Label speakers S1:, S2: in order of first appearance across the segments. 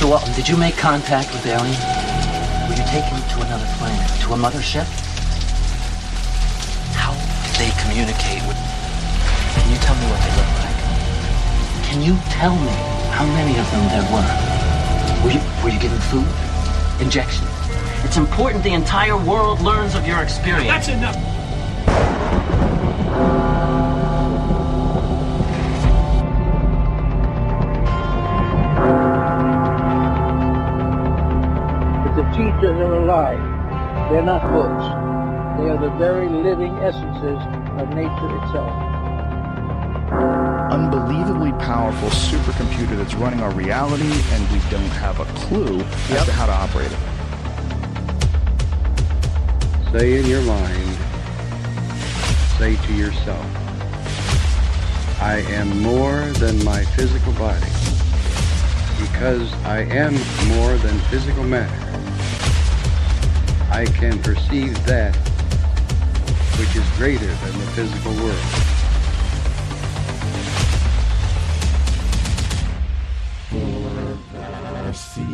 S1: So, did you make contact with aliens? Were you taken to another planet, to a mothership? How did they communicate with... Can you tell me what they look like? Can you tell me how many of them there were? Were you given food? Injections? It's important the entire world learns of your experience.
S2: That's enough!
S3: The teachers are alive. They're not books. They are the very living essences of nature itself.
S4: Unbelievably powerful supercomputer that's running our reality, and we don't have a clue as to how to operate it.
S5: Say in your mind, say to yourself, I am more than my physical body, because I am more than physical matter. I can perceive that which is greater than the physical world. For the seeker.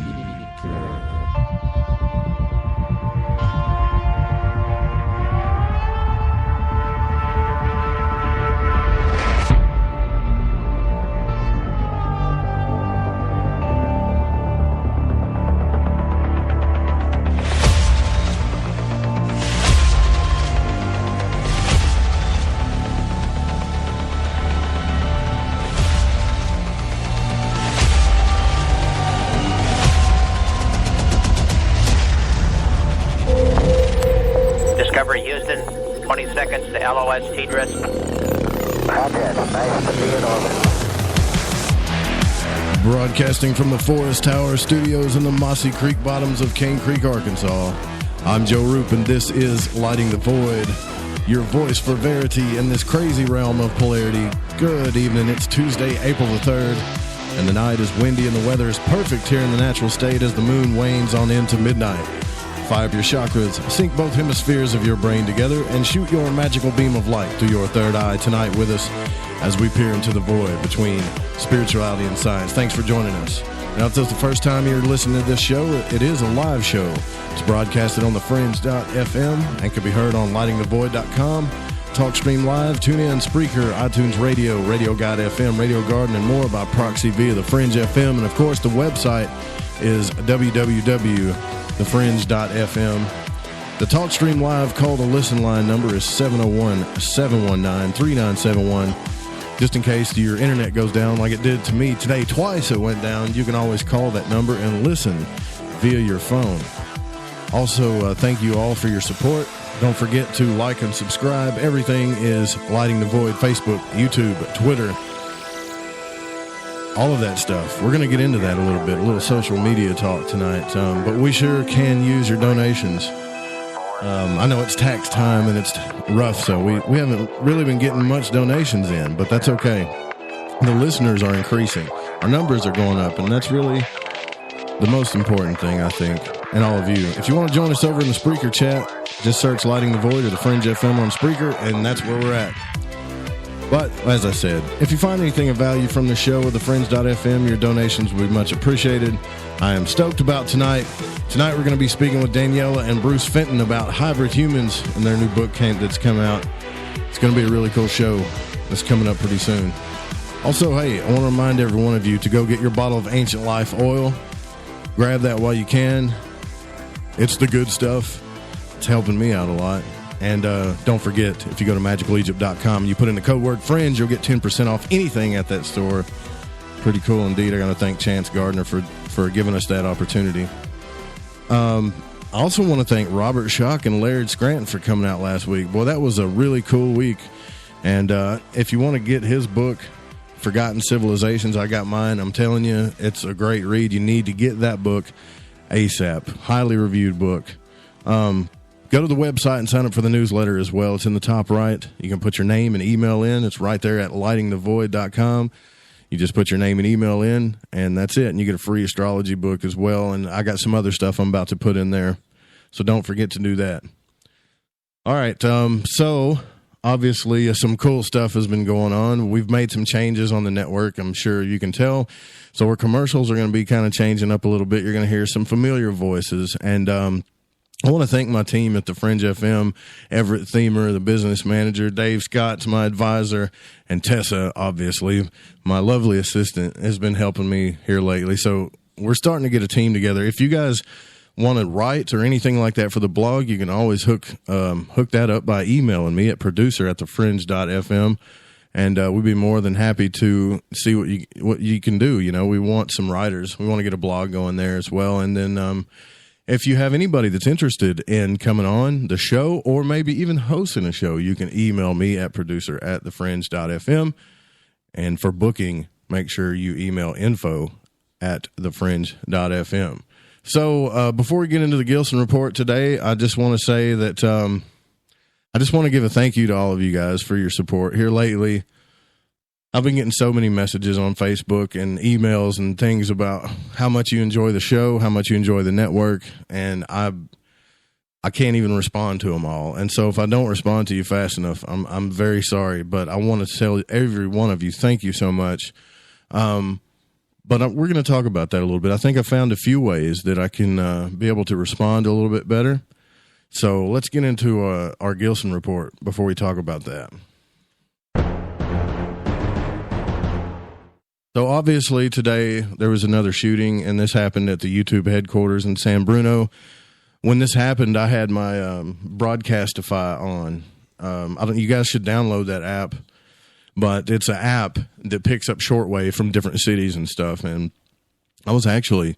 S6: Houston, 20 seconds to LOS T-Dress.
S7: Roger, nice to be in orbit.
S8: Broadcasting from the Forest Tower Studios in the Mossy Creek bottoms of Cane Creek, Arkansas. I'm Joe Roop, and this is Lighting the Void, your voice for verity in this crazy realm of polarity. Good evening. It's Tuesday, April the 3rd, and the night is windy and the weather is perfect here in the natural state as the moon wanes on into midnight. Fire up your chakras, sync both hemispheres of your brain together, and shoot your magical beam of light through your third eye tonight with us as we peer into the void between spirituality and science. Thanks for joining us. Now, if this is the first time you're listening to this show, it is a live show. It's broadcasted on the Fringe.fm and can be heard on lightingthevoid.com, TalkStream Live, TuneIn, Spreaker, iTunes Radio, Radio Guide FM, Radio Garden, and more by proxy via the Fringe FM. And, of course, the website is www.thefringe.fm. The TalkStream Live call to listen line number is 701-719-3971. Just in case your internet goes down like it did to me today, twice it went down, you can always call that number and listen via your phone. Also, thank you all for your support. Don't forget to like and subscribe. Everything is Lighting the Void, Facebook, YouTube, Twitter, all of that stuff. We're going to get into that a little social media talk tonight, but we sure can use your donations. I know it's tax time and it's rough, so we haven't really been getting much donations in, but that's okay. The listeners are increasing. Our numbers are going up, and that's really the most important thing, I think, and all of you. If you want to join us over in the Spreaker chat, just search Lighting the Void or the Fringe FM on Spreaker, and that's where we're at. But, as I said, if you find anything of value from the show or the Fringe.fm, your donations would be much appreciated. I am stoked about tonight. Tonight we're going to be speaking with Daniella and Bruce Fenton about hybrid humans and their new book that's come out. It's going to be a really cool show that's coming up pretty soon. Also, hey, I want to remind every one of you to go get your bottle of Ancient Life oil. Grab that while you can. It's the good stuff. It's helping me out a lot. And don't forget, if you go to magicalegypt.com, you put in the code word FRINGE, you'll get 10% off anything at that store. Pretty cool indeed. I got to thank Chance Gardner for giving us that opportunity. I also want to thank Robert Schock and Laird Scranton for coming out last week. Boy, that was a really cool week. And if you want to get his book, Forgotten Civilizations, I got mine. I'm telling you, it's a great read. You need to get that book ASAP. Highly reviewed book. Go to the website and sign up for the newsletter as well. It's in the top right. You can put your name and email in. It's right there at lightingthevoid.com. You just put your name and email in, and that's it. And you get a free astrology book as well. And I got some other stuff I'm about to put in there, so don't forget to do that. All right, so obviously some cool stuff has been going on. We've made some changes on the network, I'm sure you can tell. So our commercials are going to be kind of changing up a little bit. You're going to hear some familiar voices. And I want to thank my team at the Fringe FM, Everett Thiemer, the business manager, Dave Scott's my advisor, and Tessa, obviously, my lovely assistant, has been helping me here lately. So we're starting to get a team together. If you guys want to write or anything like that for the blog, you can always hook that up by emailing me at producer@thefringe.fm, and we'd be more than happy to see what you can do. You know, we want some writers. We want to get a blog going there as well. And then if you have anybody that's interested in coming on the show or maybe even hosting a show, you can email me at producer@thefringe.fm. And for booking, make sure you email info@thefringe.fm. So before we get into the Gilson Report today, I just want to say that I just want to give a thank you to all of you guys for your support here lately. I've been getting so many messages on Facebook and emails and things about how much you enjoy the show, how much you enjoy the network, and I can't even respond to them all. And so if I don't respond to you fast enough, I'm very sorry, but I want to tell every one of you thank you so much. But we're going to talk about that a little bit. I think I found a few ways that I can be able to respond a little bit better. So let's get into our Gilson Report before we talk about that. So obviously today there was another shooting, and this happened at the YouTube headquarters in San Bruno. When this happened, I had my Broadcastify on. You guys should download that app. But it's an app that picks up shortwave from different cities and stuff. And I was actually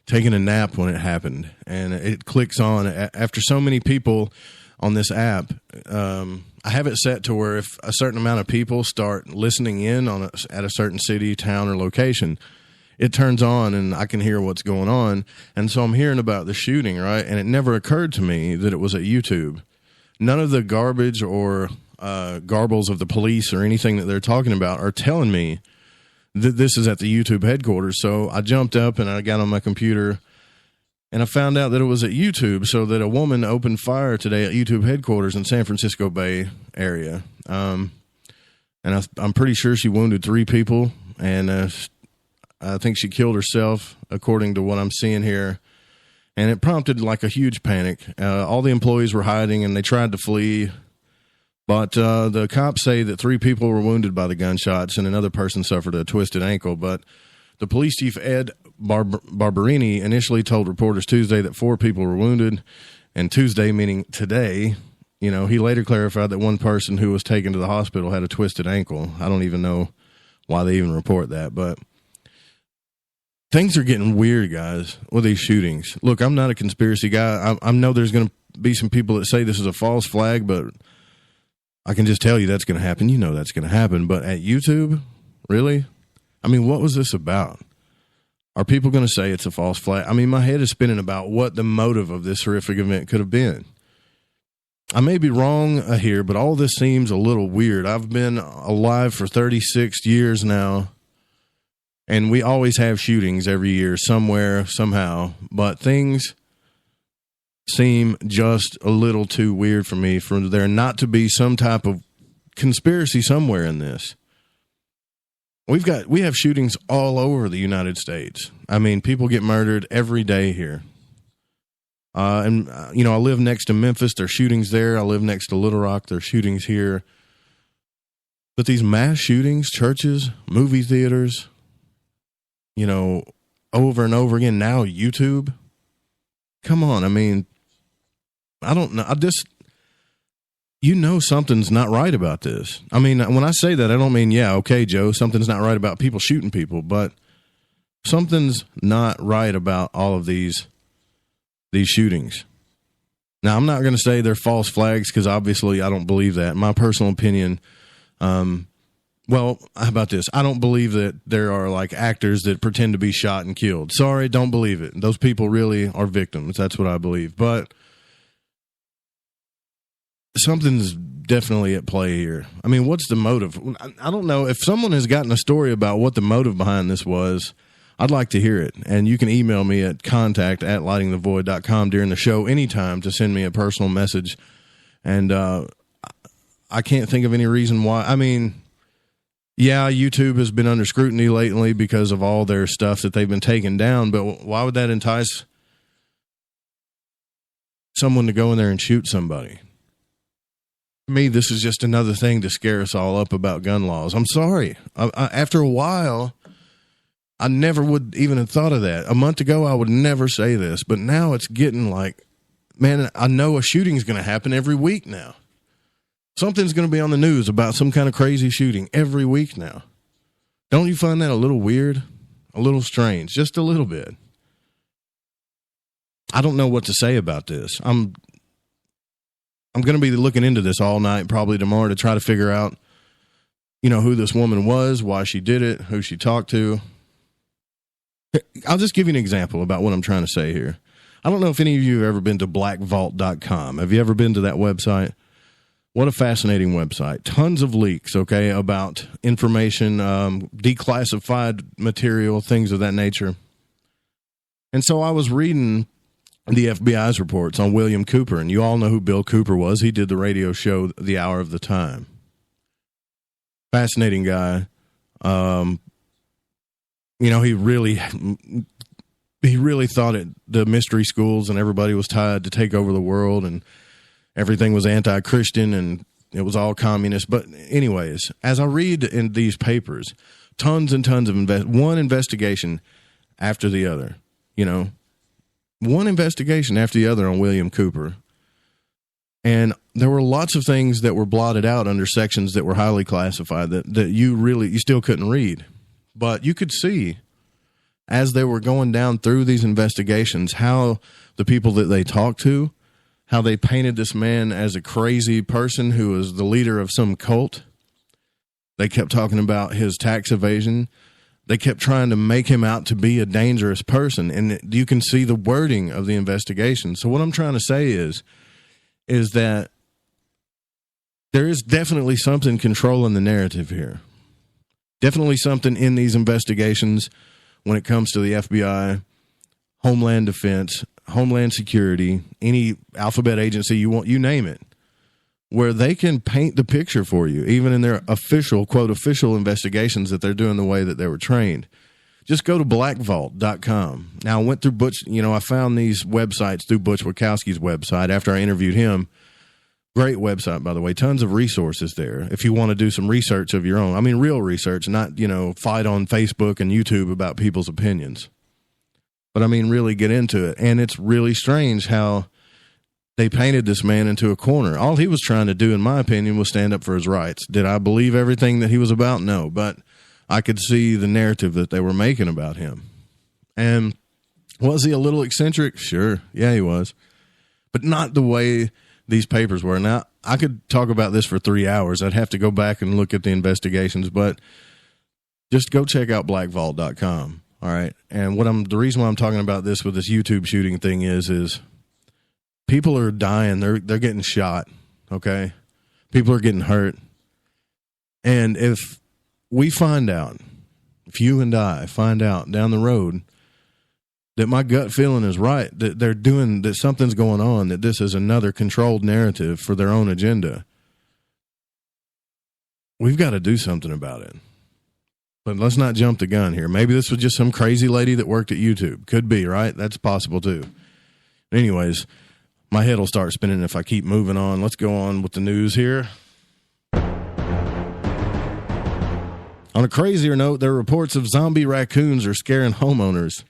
S8: taking a nap when it happened. And it clicks on. After so many people on this app, I have it set to where if a certain amount of people start listening in at a certain city, town, or location, it turns on and I can hear what's going on. And so I'm hearing about the shooting, right? And it never occurred to me that it was at YouTube. None of the garbage or garbles of the police or anything that they're talking about are telling me that this is at the YouTube headquarters. So I jumped up and I got on my computer and I found out that it was at YouTube, so that a woman opened fire today at YouTube headquarters in San Francisco Bay area. And I'm pretty sure she wounded 3 people, and I think she killed herself, according to what I'm seeing here. And it prompted like a huge panic. All the employees were hiding and they tried to flee. But the cops say that 3 people were wounded by the gunshots and another person suffered a twisted ankle. But the police chief, Ed Barberini, initially told reporters Tuesday that 4 people were wounded. And Tuesday, meaning today, he later clarified that one person who was taken to the hospital had a twisted ankle. I don't even know why they even report that. But things are getting weird, guys, with these shootings. Look, I'm not a conspiracy guy. I know there's going to be some people that say this is a false flag, but I can just tell you that's going to happen. You know that's going to happen. But at YouTube, really? I mean, what was this about? Are people going to say it's a false flag? I mean, my head is spinning about what the motive of this horrific event could have been. I may be wrong here, but all this seems a little weird. I've been alive for 36 years now, and we always have shootings every year somewhere, somehow. But things seem just a little too weird for me for there not to be some type of conspiracy somewhere in this. We have shootings all over the United States. I mean, people get murdered every day here. I live next to Memphis. There's shootings there. I live next to Little Rock. There's shootings here. But these mass shootings, churches, movie theaters, over and over again. Now YouTube. Come on. I mean, I don't know. Something's not right about this. I mean, when I say that, I don't mean, yeah, okay, Joe, something's not right about people shooting people, but something's not right about all of these shootings. Now, I'm not going to say they're false flags because obviously I don't believe that. In my personal opinion, how about this? I don't believe that there are like actors that pretend to be shot and killed. Sorry, don't believe it. Those people really are victims. That's what I believe. But something's definitely at play here. I mean, what's the motive? I don't know. If someone has gotten a story about what the motive behind this was, I'd like to hear it. And you can email me at contact@lightingthevoid.com during the show anytime to send me a personal message. And I can't think of any reason why. I mean, yeah, YouTube has been under scrutiny lately because of all their stuff that they've been taking down, but why would that entice someone to go in there and shoot somebody? To me, this is just another thing to scare us all up about gun laws. I'm sorry. After a while, I never would even have thought of that. A month ago, I would never say this, but now it's getting like, man, I know a shooting's going to happen every week now. Something's going to be on the news about some kind of crazy shooting every week now. Don't you find that a little weird? A little strange? Just a little bit. I don't know what to say about this. I'm going to be looking into this all night, probably tomorrow, to try to figure out, who this woman was, why she did it, who she talked to. I'll just give you an example about what I'm trying to say here. I don't know if any of you have ever been to blackvault.com. Have you ever been to that website? What a fascinating website. Tons of leaks, okay, about information, declassified material, things of that nature. And so I was reading the FBI's reports on William Cooper, and you all know who Bill Cooper was. He did the radio show The Hour of the Time. Fascinating guy. He really thought the mystery schools and everybody was tied to take over the world, and everything was anti-Christian, and it was all communist. But anyways, as I read in these papers, tons and tons of one investigation after the other, one investigation after the other on William Cooper. And there were lots of things that were blotted out under sections that were highly classified that you still couldn't read. But you could see, as they were going down through these investigations, how the people that they talked to, how they painted this man as a crazy person who was the leader of some cult. They kept talking about his tax evasion. They kept trying to make him out to be a dangerous person. And you can see the wording of the investigation. So what I'm trying to say is that there is definitely something controlling the narrative here. Definitely something in these investigations when it comes to the FBI, Homeland Defense, Homeland Security, any alphabet agency you want, you name it, where they can paint the picture for you, even in their official, quote, official investigations that they're doing the way that they were trained. Just go to blackvault.com. Now, I went through I found these websites through Butch Wachowski's website after I interviewed him. Great website, by the way. Tons of resources there if you want to do some research of your own. I mean, real research, not, fight on Facebook and YouTube about people's opinions. But, I mean, really get into it. And it's really strange how they painted this man into a corner. All he was trying to do, in my opinion, was stand up for his rights. Did I believe everything that he was about? No. But I could see the narrative that they were making about him. And was he a little eccentric? Sure. Yeah, he was. But not the way these papers were. Now, I could talk about this for 3 hours. I'd have to go back and look at the investigations. But just go check out blackvault.com. All right. And the reason why I'm talking about this with this YouTube shooting thing is people are dying. They're getting shot. Okay. People are getting hurt. And if you and I find out down the road that my gut feeling is right, that something's going on, that this is another controlled narrative for their own agenda, we've got to do something about it. But let's not jump the gun here. Maybe this was just some crazy lady that worked at YouTube. Could be, right? That's possible too. Anyways, my head will start spinning if I keep moving on. Let's go on with the news here. On a crazier note, there are reports of zombie raccoons are scaring homeowners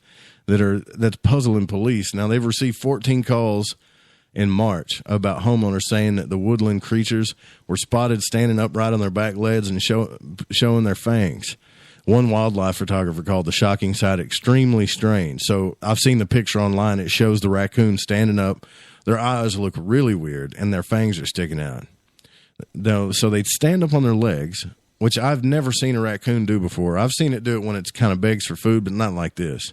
S8: that's puzzling police. Now, they've received 14 calls in March about homeowners saying that the woodland creatures were spotted standing upright on their back legs and showing their fangs. One wildlife photographer called the shocking sight extremely strange. So I've seen the picture online. It shows the raccoon standing up. Their eyes look really weird, and their fangs are sticking out. So they'd stand up on their legs, which I've never seen a raccoon do before. I've seen it do it when it's kind of begs for food, but not like this.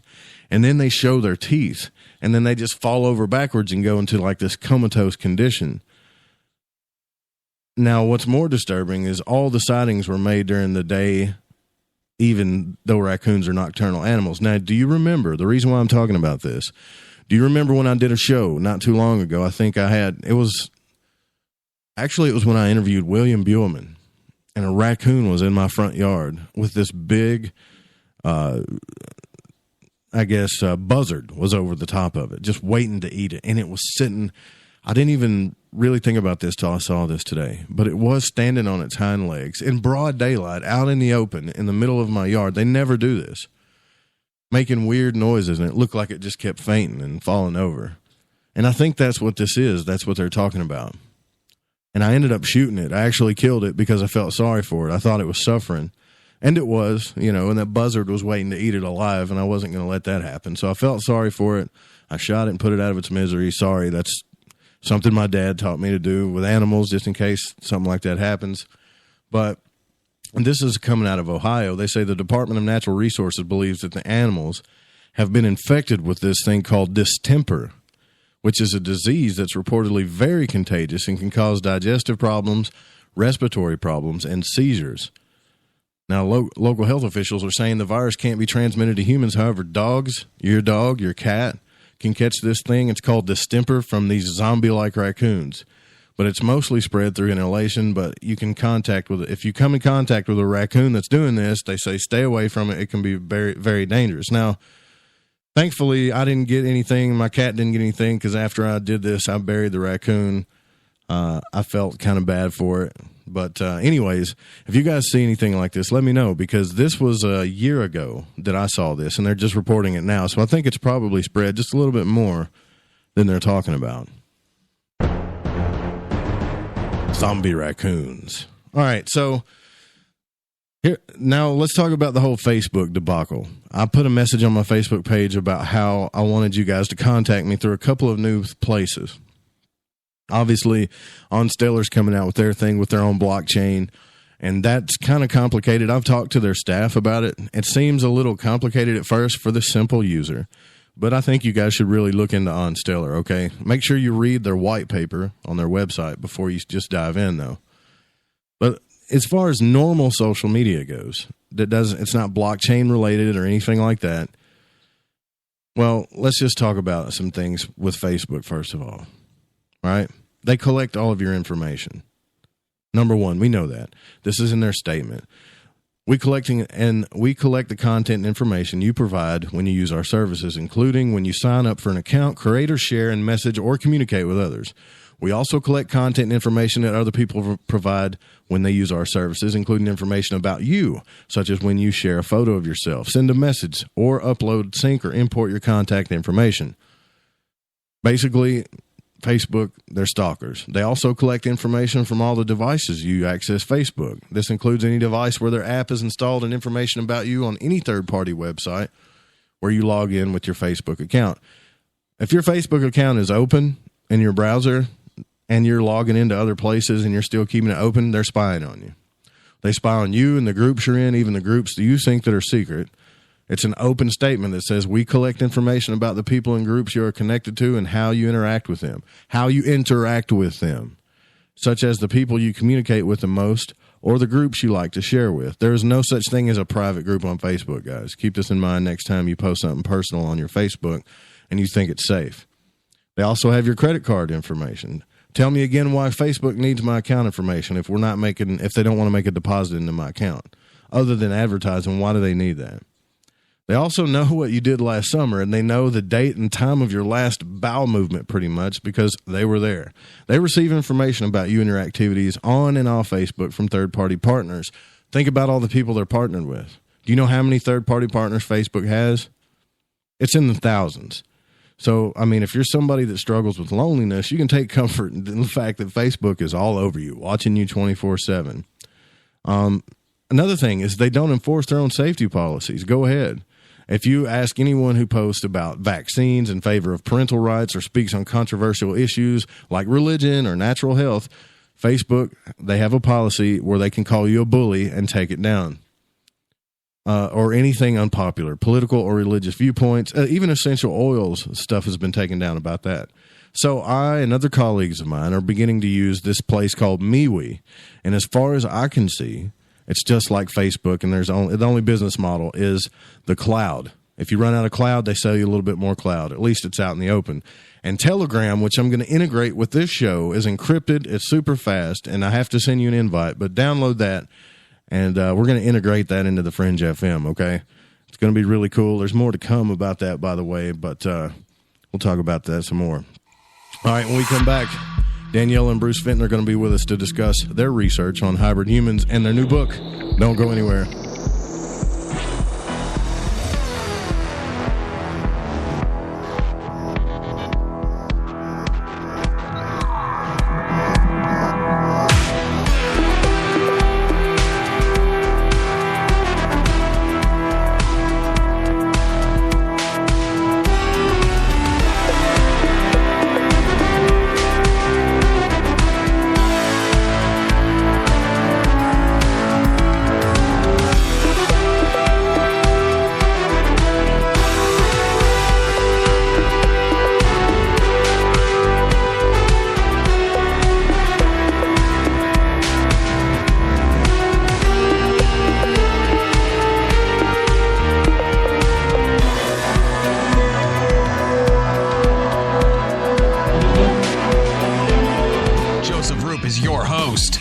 S8: And then they show their teeth, and then they just fall over backwards and go into like this comatose condition. Now, what's more disturbing is all the sightings were made during the day, even though raccoons are nocturnal animals. Now, do you remember, the reason why I'm talking about this, do you remember when I did a show not too long ago? I think it was Actually, it was when I interviewed William Buellman, and a raccoon was in my front yard with this big, buzzard was over the top of it, just waiting to eat it. And it was sitting, I didn't even really think about this till I saw this today, but it was standing on its hind legs in broad daylight, out in the open, in the middle of my yard. They never do this, making weird noises, and it looked like it just kept fainting and falling over. And I think that's what this is. That's what they're talking about. And I ended up shooting it. I actually killed it because I felt sorry for it. I thought it was suffering. And it was, and that buzzard was waiting to eat it alive, and I wasn't going to let that happen. So I felt sorry for it. I shot it and put it out of its misery. Sorry, that's something my dad taught me to do with animals, just in case something like that happens. But this is coming out of Ohio. They say the Department of Natural Resources believes that the animals have been infected with this thing called distemper, which is a disease that's reportedly very contagious and can cause digestive problems, respiratory problems, and seizures. Now, local health officials are saying the virus can't be transmitted to humans. However, dogs, your dog, your cat, can catch this thing. It's called distemper from these zombie-like raccoons. But it's mostly spread through inhalation, but you can if you come in contact with a raccoon that's doing this, they say stay away from it. It can be very, very dangerous. Now, thankfully, I didn't get anything. My cat didn't get anything because after I did this, I buried the raccoon. I felt kind of bad for it. But anyways, if you guys see anything like this, let me know, because this was a year ago that I saw this, and they're just reporting it now. So I think it's probably spread just a little bit more than they're talking about. Zombie raccoons. All right, so here now let's talk about the whole Facebook debacle. I put a message on my Facebook page about how I wanted you guys to contact me through a couple of new places. Obviously, OnStellar's coming out with their thing with their own blockchain, and that's kind of complicated. I've talked to their staff about it. It seems a little complicated at first for the simple user, but I think you guys should really look into OnStellar, okay? Make sure you read their white paper on their website before you just dive in, though. But as far as normal social media goes, it's not blockchain related or anything like that. Well, let's just talk about some things with Facebook, first of all. Right? They collect all of your information. Number one, we know that. This is in their statement. We collect the content and information you provide when you use our services, including when you sign up for an account, create or share and message or communicate with others. We also collect content and information that other people provide when they use our services, including information about you, such as when you share a photo of yourself, send a message, or upload, sync, or import your contact information. Basically, Facebook, they're stalkers. They also collect information from all the devices you access Facebook. This includes any device where their app is installed and information about you on any third-party website where you log in with your Facebook account. If your Facebook account is open in your browser and you're logging into other places and you're still keeping it open, they're spying on you. They spy on you and the groups you're in, even the groups that you think that are secret. It's an open statement that says we collect information about the people and groups you are connected to and how you interact with them, such as the people you communicate with the most or the groups you like to share with. There is no such thing as a private group on Facebook, guys. Keep this in mind next time you post something personal on your Facebook and you think it's safe. They also have your credit card information. Tell me again why Facebook needs my account information if they don't want to make a deposit into my account. Other than advertising, why do they need that? They also know what you did last summer, and they know the date and time of your last bowel movement pretty much because they were there. They receive information about you and your activities on and off Facebook from third-party partners. Think about all the people they're partnered with. Do you know how many third-party partners Facebook has? It's in the thousands. So, I mean, if you're somebody that struggles with loneliness, you can take comfort in the fact that Facebook is all over you, watching you 24/7. Another thing is they don't enforce their own safety policies. Go ahead. If you ask anyone who posts about vaccines in favor of parental rights or speaks on controversial issues like religion or natural health, Facebook, they have a policy where they can call you a bully and take it down. Or anything unpopular, political or religious viewpoints, even essential oils stuff has been taken down about that. So I and other colleagues of mine are beginning to use this place called MeWe. And as far as I can see, it's just like Facebook, and the only business model is the cloud. If you run out of cloud, they sell you a little bit more cloud. At least it's out in the open. And Telegram, which I'm going to integrate with this show, is encrypted. It's super fast, and I have to send you an invite. But download that, and we're going to integrate that into the Fringe FM, okay? It's going to be really cool. There's more to come about that, by the way, but we'll talk about that some more. All right, when we come back, Daniella and Bruce Fenton are going to be with us to discuss their research on hybrid humans and their new book. Don't go anywhere.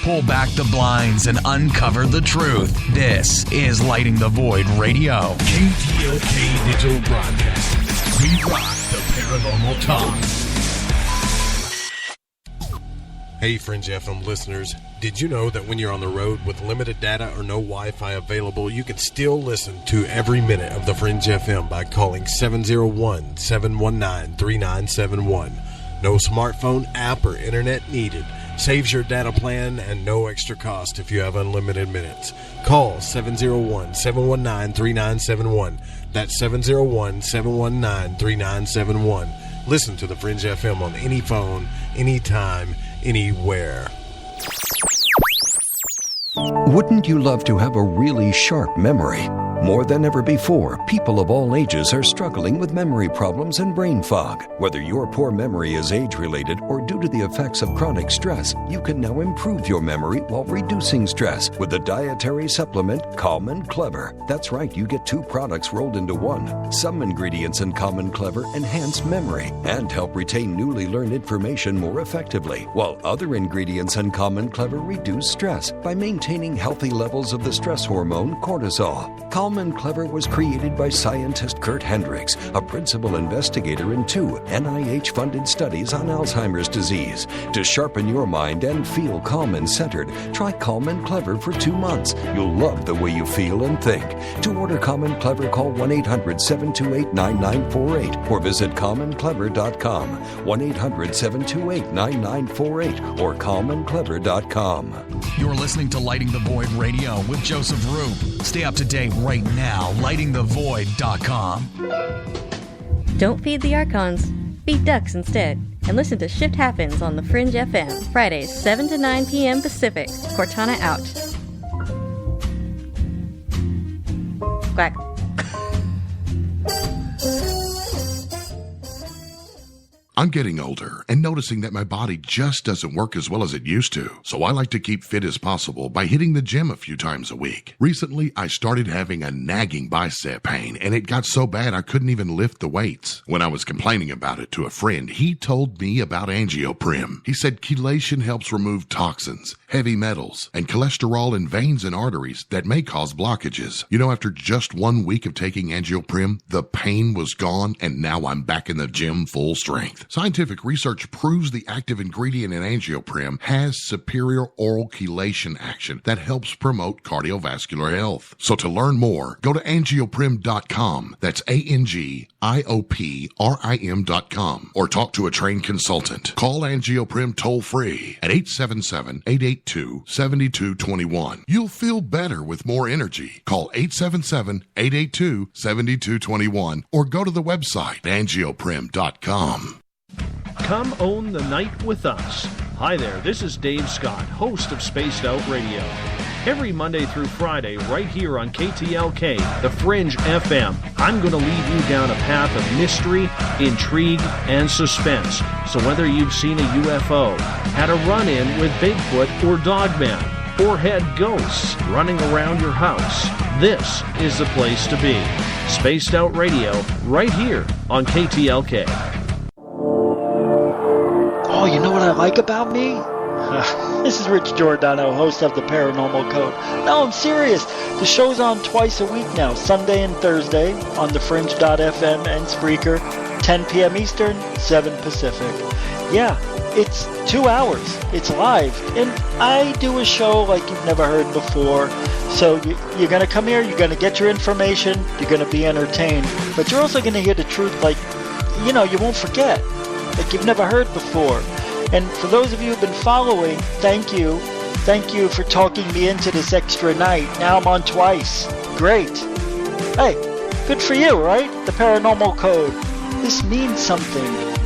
S2: Pull back the blinds and uncover the truth. This is Lighting the Void Radio.
S9: KTLK Digital Broadcasting. We rock the paranormal talk.
S10: Hey, Fringe FM listeners. Did you know that when you're on the road with limited data or no Wi-Fi available, you can still listen to every minute of the Fringe FM by calling 701-719-3971. No smartphone, app, or internet needed. Saves your data plan and no extra cost if you have unlimited minutes. Call 701-719-3971. That's 701-719-3971. Listen to the Fringe FM on any phone, anytime, anywhere.
S11: Wouldn't you love to have a really sharp memory? More than ever before, people of all ages are struggling with memory problems and brain fog. Whether your poor memory is age-related or due to the effects of chronic stress, you can now improve your memory while reducing stress with the dietary supplement Calm and Clever. That's right, you get 2 products rolled into one. Some ingredients in Calm and Clever enhance memory and help retain newly learned information more effectively, while other ingredients in Calm and Clever reduce stress by maintaining healthy levels of the stress hormone cortisol. Calm and Clever was created by scientist Kurt Hendricks, a principal investigator in 2 NIH-funded studies on Alzheimer's disease. To sharpen your mind and feel calm and centered, try Calm and Clever for 2 months. You'll love the way you feel and think. To order Calm and Clever, call 1-800-728-9948 or visit calmandclever.com. 1-800-728-9948 or calmandclever.com.
S2: You're listening to Lighting the Void Radio with Joseph Roop. Stay up to date right now, lightingthevoid.com.
S12: Don't feed the Archons. Feed ducks instead. And listen to Shift Happens on the Fringe FM, Fridays 7 to 9 p.m. Pacific. Cortana out. Quack.
S9: I'm getting older and noticing that my body just doesn't work as well as it used to. So I like to keep fit as possible by hitting the gym a few times a week. Recently, I started having a nagging bicep pain, and it got so bad I couldn't even lift the weights. When I was complaining about it to a friend, he told me about angioprim. He said chelation helps remove toxins, heavy metals, and cholesterol in veins and arteries that may cause blockages. You know, after just 1 week of taking angioprim, the pain was gone, and now I'm back in the gym full strength. Scientific research proves the active ingredient in angioprim has superior oral chelation action that helps promote cardiovascular health. So to learn more, go to angioprim.com. That's ANGIOPRIM.com. Or talk to a trained consultant. Call Angioprim toll free at 877-882-7221. You'll feel better with more energy. Call 877-882-7221 or go to the website angioprim.com.
S13: Come own the night with us. Hi there, this is Dave Scott, host of Spaced Out Radio. Every Monday through Friday, right here on KTLK, the Fringe FM, I'm going to lead you down a path of mystery, intrigue, and suspense. So whether you've seen a UFO, had a run-in with Bigfoot or Dogman, or had ghosts running around your house, this is the place to be. Spaced Out Radio, right here on KTLK.
S14: Oh, you know what I like about me? This is Rich Giordano, host of The Paranormal Code. No, I'm serious. The show's on twice a week now, Sunday and Thursday, on thefringe.fm and Spreaker, 10 p.m. Eastern, 7 Pacific. Yeah, it's 2 hours. It's live. And I do a show like you've never heard before. So you're going to come here, you're going to get your information, you're going to be entertained. But you're also going to hear the truth like, you won't forget. Like you've never heard before. And for those of you who've been following, thank you. Thank you for talking me into this extra night. Now I'm on twice. Great. Hey, good for you, right? The Paranormal Code. This means something.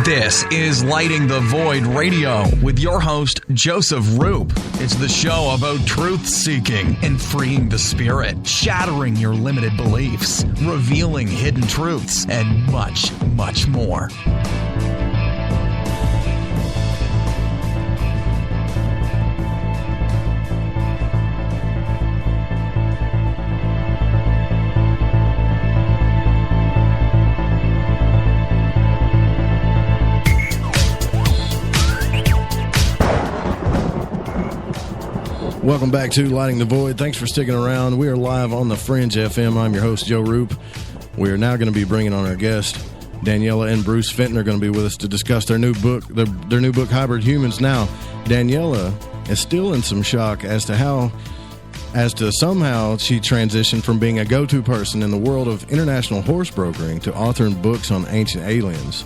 S2: This is Lighting the Void Radio with your host, Joseph Roop. It's the show about truth-seeking and freeing the spirit, shattering your limited beliefs, revealing hidden truths, and much, much more.
S8: Welcome back to Lighting the Void. Thanks for sticking around. We are live on the Fringe FM. I'm your host, Joe Roop. We are now going to be bringing on our guest, Daniella and Bruce Fenton are going to be with us to discuss their new book, their new book, Hybrid Humans. Now, Daniella is still in some shock as to somehow she transitioned from being a go-to person in the world of international horse brokering to authoring books on ancient aliens.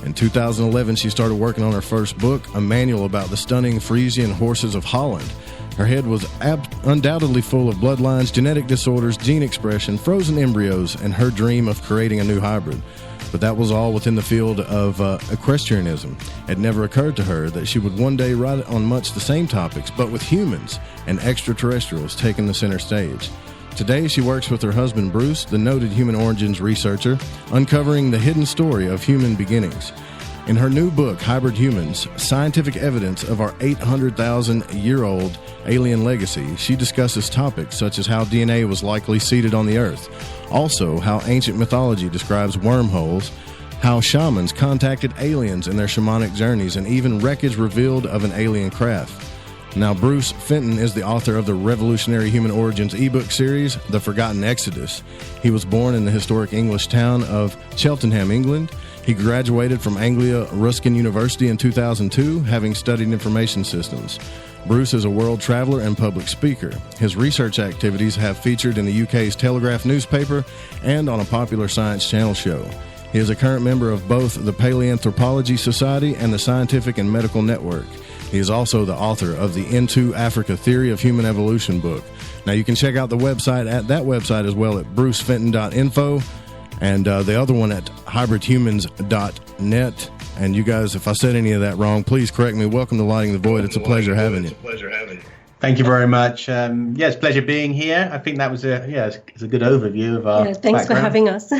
S8: In 2011, she started working on her first book, a manual about the stunning Friesian horses of Holland. Her head was undoubtedly full of bloodlines, genetic disorders, gene expression, frozen embryos, and her dream of creating a new hybrid. But that was all within the field of equestrianism. It never occurred to her that she would one day write on much the same topics, but with humans and extraterrestrials taking the center stage. Today, she works with her husband, Bruce, the noted human origins researcher, uncovering the hidden story of human beginnings. In her new book, Hybrid Humans, Scientific Evidence of Our 800,000-Year-Old Alien Legacy, she discusses topics such as how DNA was likely seeded on the Earth, also how ancient mythology describes wormholes, how shamans contacted aliens in their shamanic journeys, and even wreckage revealed of an alien craft. Now, Bruce Fenton is the author of the revolutionary human origins ebook series, The Forgotten Exodus. He was born in the historic English town of Cheltenham, England. He graduated from Anglia Ruskin University in 2002, having studied information systems. Bruce is a world traveler and public speaker. His research activities have featured in the UK's Telegraph newspaper and on a popular Science Channel show. He is a current member of both the Paleanthropology Society and the Scientific and Medical Network. He is also the author of the Into Africa Theory of Human Evolution book. Now, you can check out the website at that website as well at brucefenton.info. And the other one at hybridhumans.net. And you guys, if I said any of that wrong, please correct me. Welcome to Lighting the Void. It's a pleasure having you.
S15: Thank you very much. It's a pleasure being here. I think that was it's a good overview of our
S16: thanks for having us.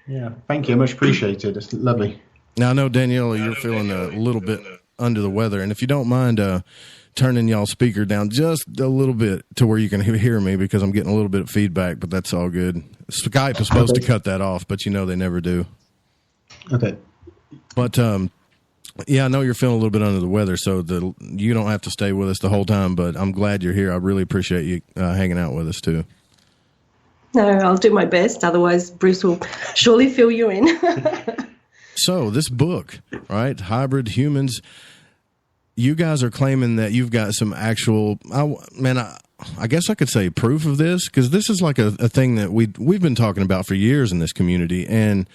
S15: Yeah, thank you. Much appreciated. It's lovely.
S8: Now, I know, Daniella, you're feeling a little bit under the weather. And if you don't mind turning y'all's speaker down just a little bit to where you can hear me, because I'm getting a little bit of feedback, but that's all good. Skype is supposed to cut that off, but they never do.
S15: Okay.
S8: But, I know you're feeling a little bit under the weather, so you don't have to stay with us the whole time, but I'm glad you're here. I really appreciate you hanging out with us, too.
S16: No, I'll do my best. Otherwise, Bruce will surely fill you in.
S8: So, this book, right, Hybrid Humans, you guys are claiming that you've got some actual, I guess I could say proof of this, because this is like a thing that we've been talking about for years in this community, and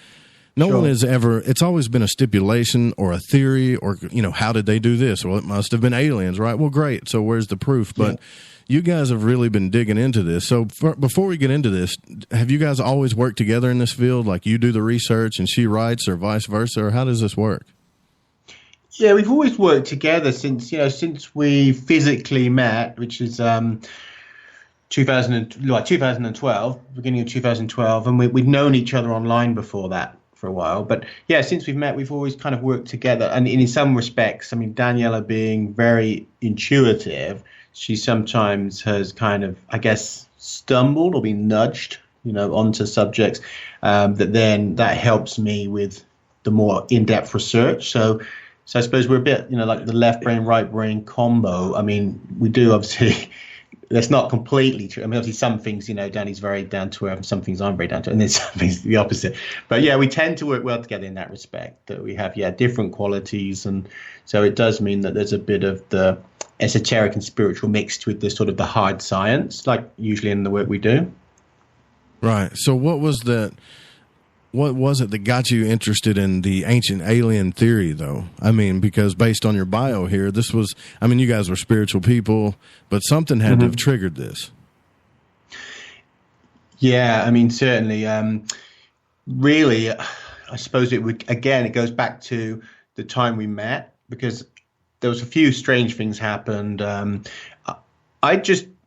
S8: no one has ever, it's always been a stipulation or a theory or, how did they do this? Well, it must have been aliens, right? Well, great. So where's the proof? But you guys have really been digging into this. So before we get into this, have you guys always worked together in this field? Like you do the research and she writes, or vice versa, or how does this work?
S15: Yeah, we've always worked together since we physically met, which is 2012, beginning of 2012, and we'd known each other online before that for a while. But yeah, since we've met, we've always kind of worked together. And in some respects, I mean, Daniella being very intuitive, she sometimes has kind of, I guess, stumbled or been nudged, onto subjects that helps me with the more in-depth research. So I suppose we're a bit, like the left brain, right brain combo. I mean, we do obviously. That's not completely true. I mean, obviously, some things, Danny's very down to earth, and some things I'm very down to earth, and then some things the opposite. But yeah, we tend to work well together in that respect. That we have, different qualities, and so it does mean that there's a bit of the esoteric and spiritual mixed with the sort of the hard science, like usually in the work we do.
S8: Right. So what was it that got you interested in the ancient alien theory, though? I mean, because based on your bio here, you guys were spiritual people, but something had to have triggered this.
S15: Yeah, I mean, certainly. Really, I suppose it goes back to the time we met, because there was a few strange things happened. Both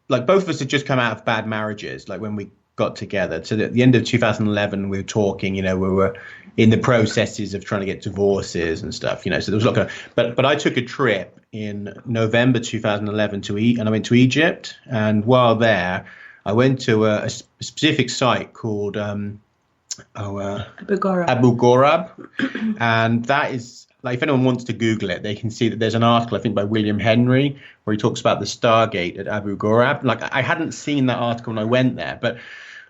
S15: of us had just come out of bad marriages, like when we got together. So at the end of 2011, we were talking, we were in the processes of trying to get divorces and stuff, so there was a lot but I took a trip in November 2011 and I went to Egypt. And while there, I went to a specific site called Abu Ghorab. And that is, like, if anyone wants to Google it, they can see that there's an article, I think, by William Henry, where he talks about the Stargate at Abu Ghorab. Like, I hadn't seen that article when I went there, but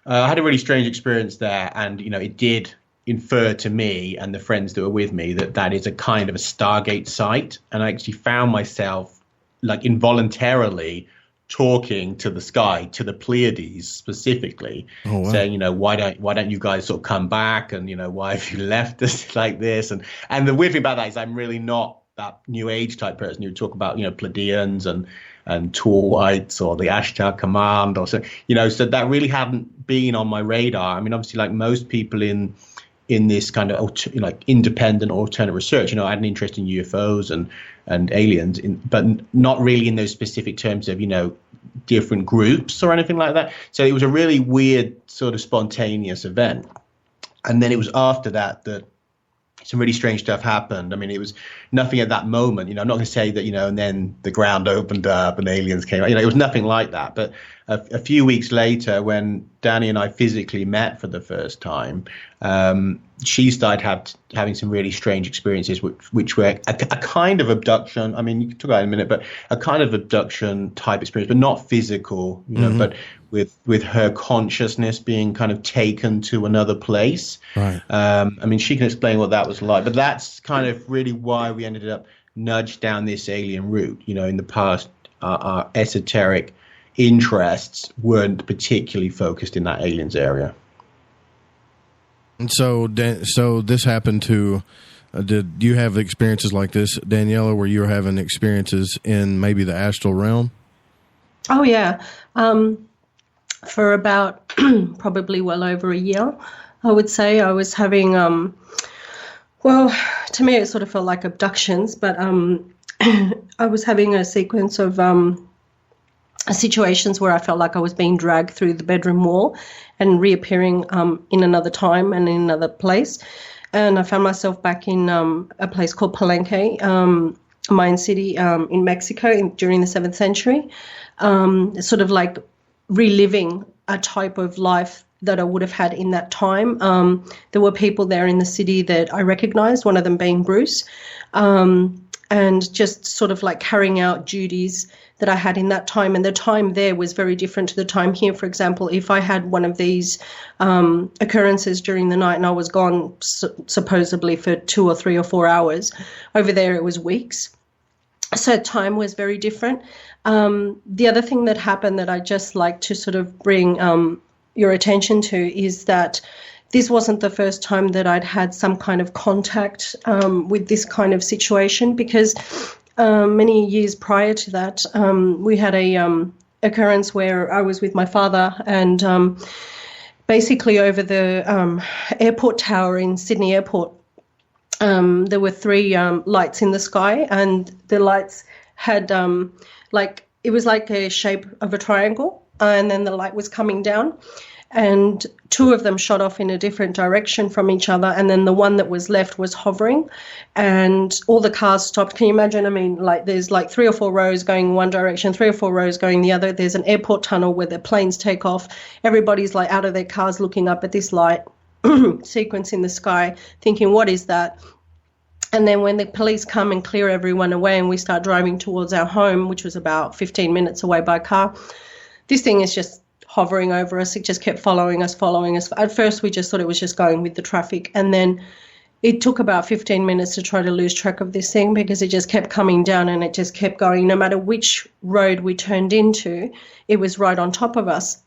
S15: I had a really strange experience there, and it did infer to me and the friends that were with me that is a kind of a Stargate site. And I actually found myself, like, involuntarily talking to the sky, to the Pleiades specifically, saying, why don't you guys sort of come back, and why have you left us like this? And the weird thing about that is I'm really not that New Age type person. You talk about Pleiadians and tall whites or the Ashtar Command or so, so that really hadn't been on my radar. I mean, obviously, like most people in this kind of independent alternate research, I had an interest in UFOs and aliens, but not really in those specific terms of different groups or anything like that. So it was a really weird sort of spontaneous event. And then it was after that some really strange stuff happened. I mean, it was nothing at that moment. I'm not going to say that, and then the ground opened up and aliens came out. It was nothing like that. But a few weeks later, when Danny and I physically met for the first time, she started having some really strange experiences, which were a kind of abduction. I mean, you can talk about it in a minute, but a kind of abduction type experience, but not physical, but with her consciousness being kind of taken to another place. Right. I mean, she can explain what that was like, but that's kind of really why we ended up nudged down this alien route. In the past, our esoteric interests weren't particularly focused in that aliens area.
S8: And so this happened to, did you have experiences like this, Daniella, where you were having experiences in maybe the astral realm?
S16: Oh, yeah. For about probably well over a year, I would say I was having, to me it sort of felt like abductions, but I was having a sequence of situations where I felt like I was being dragged through the bedroom wall and reappearing in another time and in another place. And I found myself back in a place called Palenque, Mayan city in Mexico during the 7th century, sort of like reliving a type of life that I would have had in that time. There were people there in the city that I recognized, one of them being Bruce, and just sort of like carrying out duties that I had in that time. And the time there was very different to the time here. For example, if I had one of these occurrences during the night and I was gone supposedly for 2 or 3 or 4 hours, over there it was weeks. So time was very different. The other thing that happened that I just like to sort of bring your attention to is that this wasn't the first time that I'd had some kind of contact with this kind of situation, because many years prior to that, we had a occurrence where I was with my father, and basically over the airport tower in Sydney Airport, there were 3 lights in the sky, and the lights had it was like a shape of a triangle, and then the light was coming down. and two of them shot off in a different direction from each other, and then the one that was left was hovering, and all the cars stopped. Can you imagine? I mean, like there's like 3 or 4 rows going one direction, 3 or 4 rows going the other. There's an airport tunnel where the planes take off. Everybody's like out of their cars looking up at this light sequence in the sky, thinking, what is that? And then when the police come and clear everyone away and we start driving towards our home, which was about 15 minutes away by car, this thing is just hovering over us. It just kept following us. At first, we just thought it was just going with the traffic. And then it took about 15 minutes to try to lose track of this thing because it just kept coming down and it just kept going. No matter which road we turned into, it was right on top of us.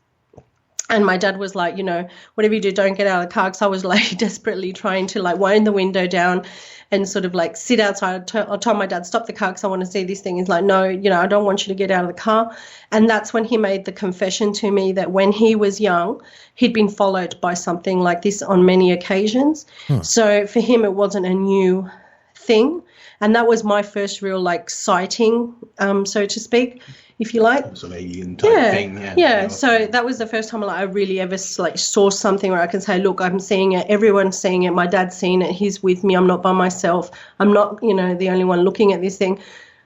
S16: And my dad was like, you know, whatever you do, don't get out of the car. Because I was like desperately trying to like wind the window down and sort of like sit outside. I told my dad, stop the car because I want to see this thing. He's like, no, you know, I don't want you to get out of the car. And that's when he made the confession to me that when he was young, he'd been followed by something like this on many occasions. So for him, it wasn't a new thing. And that was my first real like sighting, so to speak, if you like.
S15: Some alien type thing.
S16: Yeah. So that was the first time I really ever like saw something where I can say, look, I'm seeing it. Everyone's seeing it. My dad's seeing it. He's with me. I'm not by myself. I'm not, you know, the only one looking at this thing.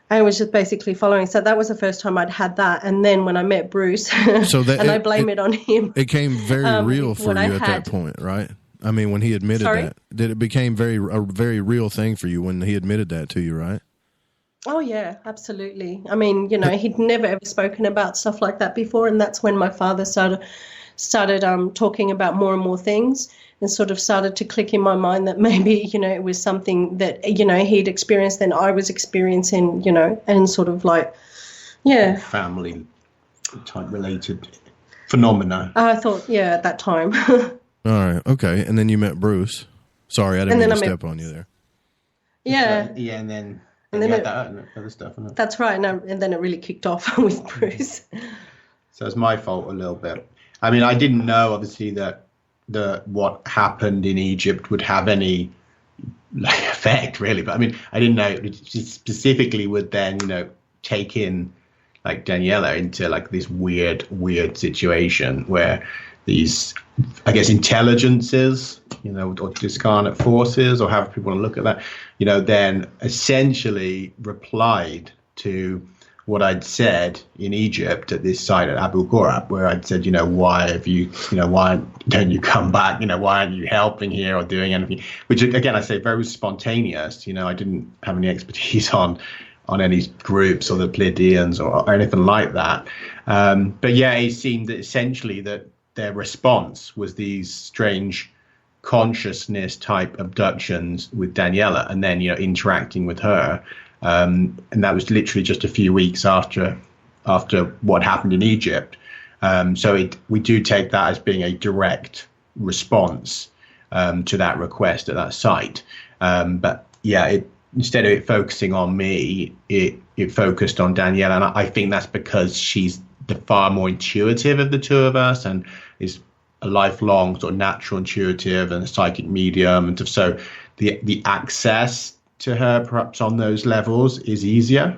S16: I was just basically following. So that was the first time I'd had that. And then when I met Bruce,
S8: so that,
S16: and I blame it on him.
S8: It came very real for you at that point, right? I mean, when he admitted that, it became a very real thing for you when he admitted that to you, right?
S16: Oh, yeah, absolutely. I mean, you know, he'd never ever spoken about stuff like that before. And that's when my father started talking about more and more things and sort of started to click in my mind that maybe, you know, it was something that, you know, he'd experienced and I was experiencing, you know, and sort of like, yeah.
S15: Family type related phenomena.
S16: I thought, yeah, at that time.
S8: All right. Okay. And then you met Bruce. Sorry, I didn't mean to step on you there.
S16: Yeah.
S15: Yeah. And then
S16: that
S15: other stuff. Isn't it?
S16: That's right. And then it really kicked off with Bruce.
S15: So it's my fault a little bit. I mean, I didn't know, obviously, that what happened in Egypt would have any like effect, really. But I mean, I didn't know it specifically would then, you know, take in like Daniella into like this weird situation where these, I guess, intelligences, you know, or discarnate forces, or however people want to look at that, you know, then essentially replied to what I'd said in Egypt at this site at Abu Ghorab, where I'd said, you know, why don't you come back? You know, why aren't you helping here or doing anything? Which, again, I say very spontaneous. You know, I didn't have any expertise on any groups or the Pleiadians or anything like that. But yeah, it seemed that essentially that their response was these strange consciousness type abductions with Daniella, and then, you know, interacting with her. And that was literally just a few weeks after what happened in Egypt. So we do take that as being a direct response to that request at that site. But yeah, instead of it focusing on me, it focused on Daniella. And I think that's because she's the far more intuitive of the two of us and is a lifelong sort of natural intuitive and a psychic medium. And so the access to her perhaps on those levels is easier.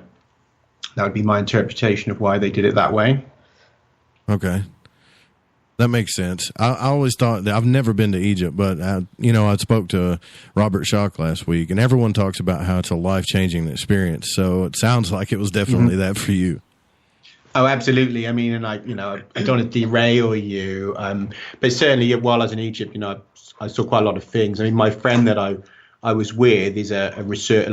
S15: That would be my interpretation of why they did it that way.
S8: Okay. That makes sense. I always thought that I've never been to Egypt, but I spoke to Robert Schock last week, and everyone talks about how it's a life-changing experience. So it sounds like it was definitely that for you.
S15: Oh, absolutely. I mean, and I don't want to derail you, but certainly while I was in Egypt, you know, I saw quite a lot of things. I mean, my friend that I was with is a researcher,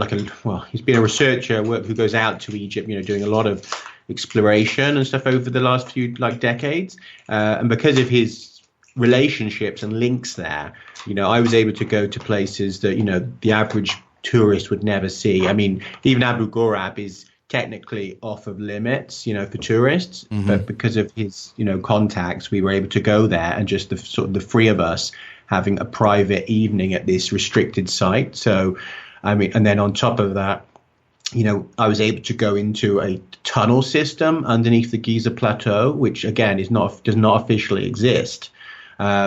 S15: he's been a researcher who goes out to Egypt, you know, doing a lot of exploration and stuff over the last few decades. And because of his relationships and links there, you know, I was able to go to places that, you know, the average tourist would never see. I mean, even Abu Ghorab is technically off of limits, you know, for tourists, but because of his, you know, contacts, we were able to go there, and just the three of us having a private evening at this restricted site. So, I mean, and then on top of that, you know, I was able to go into a tunnel system underneath the Giza Plateau, which again does not officially exist,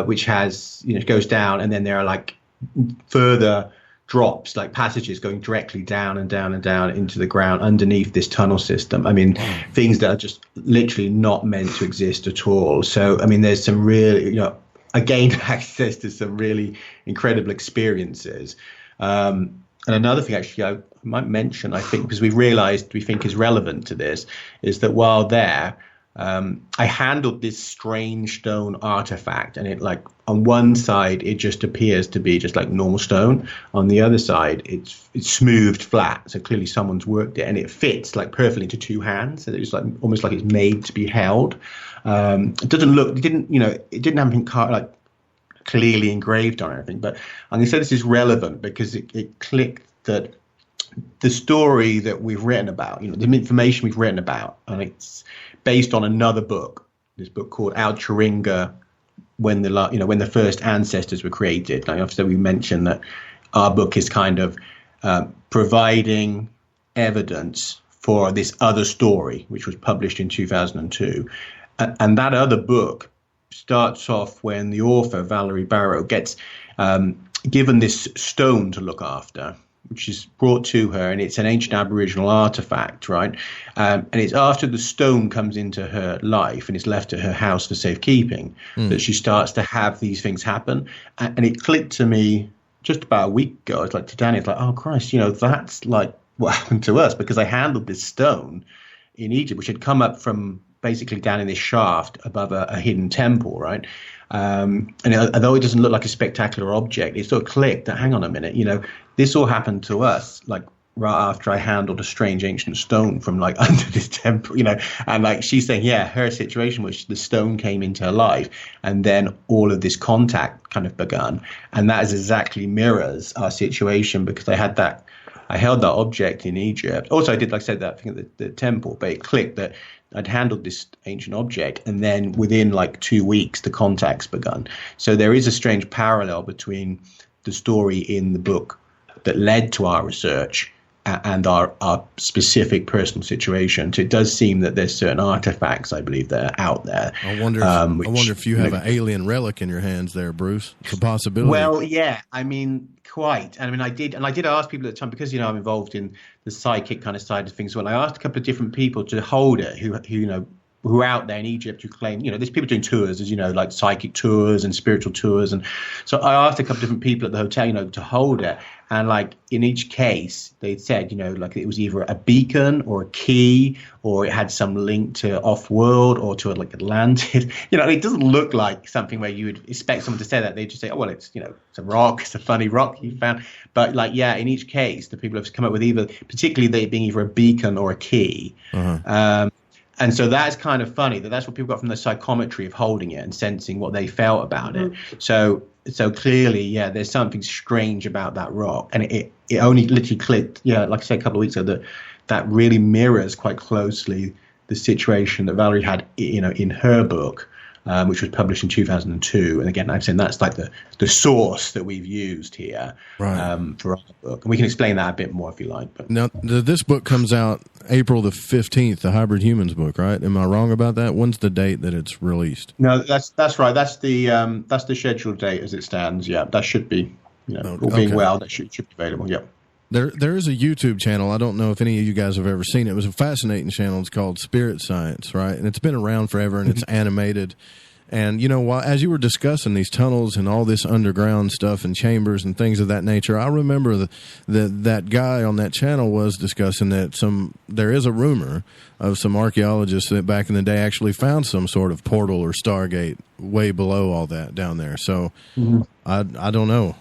S15: which has, you know, goes down, and then there are like further drops, like passages going directly down and down and down into the ground underneath this tunnel system. I mean, things that are just literally not meant to exist at all. So, I mean, there's some really, I gained access to some really incredible experiences. And another thing, actually, I might mention, I think, because we think is relevant to this, is that while there, I handled this strange stone artifact, and it, like, on one side it just appears to be just like normal stone. On the other side, it's smoothed flat, so clearly someone's worked it, and it fits like perfectly into two hands. So it's like almost like it's made to be held. It didn't have anything like clearly engraved on anything. But I'm going to say this is relevant because it clicked that the story that we've written about, the information we've written about, and it's based on another book, this book called Altringa, when the first ancestors were created. Like, obviously, we mentioned that our book is kind of providing evidence for this other story, which was published in 2002. And that other book starts off when the author, Valerie Barrow, gets given this stone to look after, which is brought to her, and it's an ancient Aboriginal artifact, right? And it's after the stone comes into her life and is left at her house for safekeeping that she starts to have these things happen. And it clicked to me just about a week ago. It's like to Danny, it's like, oh Christ, that's like what happened to us, because I handled this stone in Egypt, which had come up from basically down in this shaft above a hidden temple, right? And although it doesn't look like a spectacular object, it sort of clicked that, hang on a minute, this all happened to us, like right after I handled a strange ancient stone from like under this temple, and like she's saying, yeah, her situation was the stone came into her life, and then all of this contact kind of begun, and that is exactly mirrors our situation, because I held that object in Egypt. Also, I did, like I said, that thing at the temple, but it clicked that I'd handled this ancient object, and then within like 2 weeks, the contacts begun. So there is a strange parallel between the story in the book that led to our research and our specific personal situation. So it does seem that there's certain artifacts, I believe, that are out there.
S8: I wonder if you have an alien relic in your hands there, Bruce. It's a possibility.
S15: Well, yeah, I mean, quite. I mean, I did ask people at the time, because, I'm involved in the psychic kind of side of things. Well, I asked a couple of different people to hold it who are out there in Egypt who claim, there's people doing tours, as like psychic tours and spiritual tours. And so I asked a couple of different people at the hotel, to hold it. And like in each case, they said, like it was either a beacon or a key, or it had some link to off-world or to like Atlantis. It doesn't look like something where you would expect someone to say that. They just say, oh, well, it's, it's a rock, it's a funny rock you found. But like, yeah, in each case, the people have come up with either, particularly they being either a beacon or a key. And so that's kind of funny that's what people got from the psychometry of holding it and sensing what they felt about it. So clearly, yeah, there's something strange about that rock, and it only literally clicked, like I said a couple of weeks ago, that really mirrors quite closely the situation that Valerie had, in her book, which was published in 2002. And again, I'm saying that's like the source that we've used here, right, for our book. And we can explain that a bit more if you like. But
S8: now, this book comes out April the 15th, the Hybrid Humans book, right? Am I wrong about that? When's the date that it's released?
S15: No, that's right. That's the scheduled date as it stands. Yeah, that should be, all being well, that should be available. Yeah.
S8: There is a YouTube channel. I don't know if any of you guys have ever seen it. It was a fascinating channel. It's called Spirit Science, right? And it's been around forever, and it's animated. And, as you were discussing these tunnels and all this underground stuff and chambers and things of that nature, I remember that guy on that channel was discussing that there is a rumor of some archaeologists that back in the day actually found some sort of portal or stargate way below all that down there. So I don't know.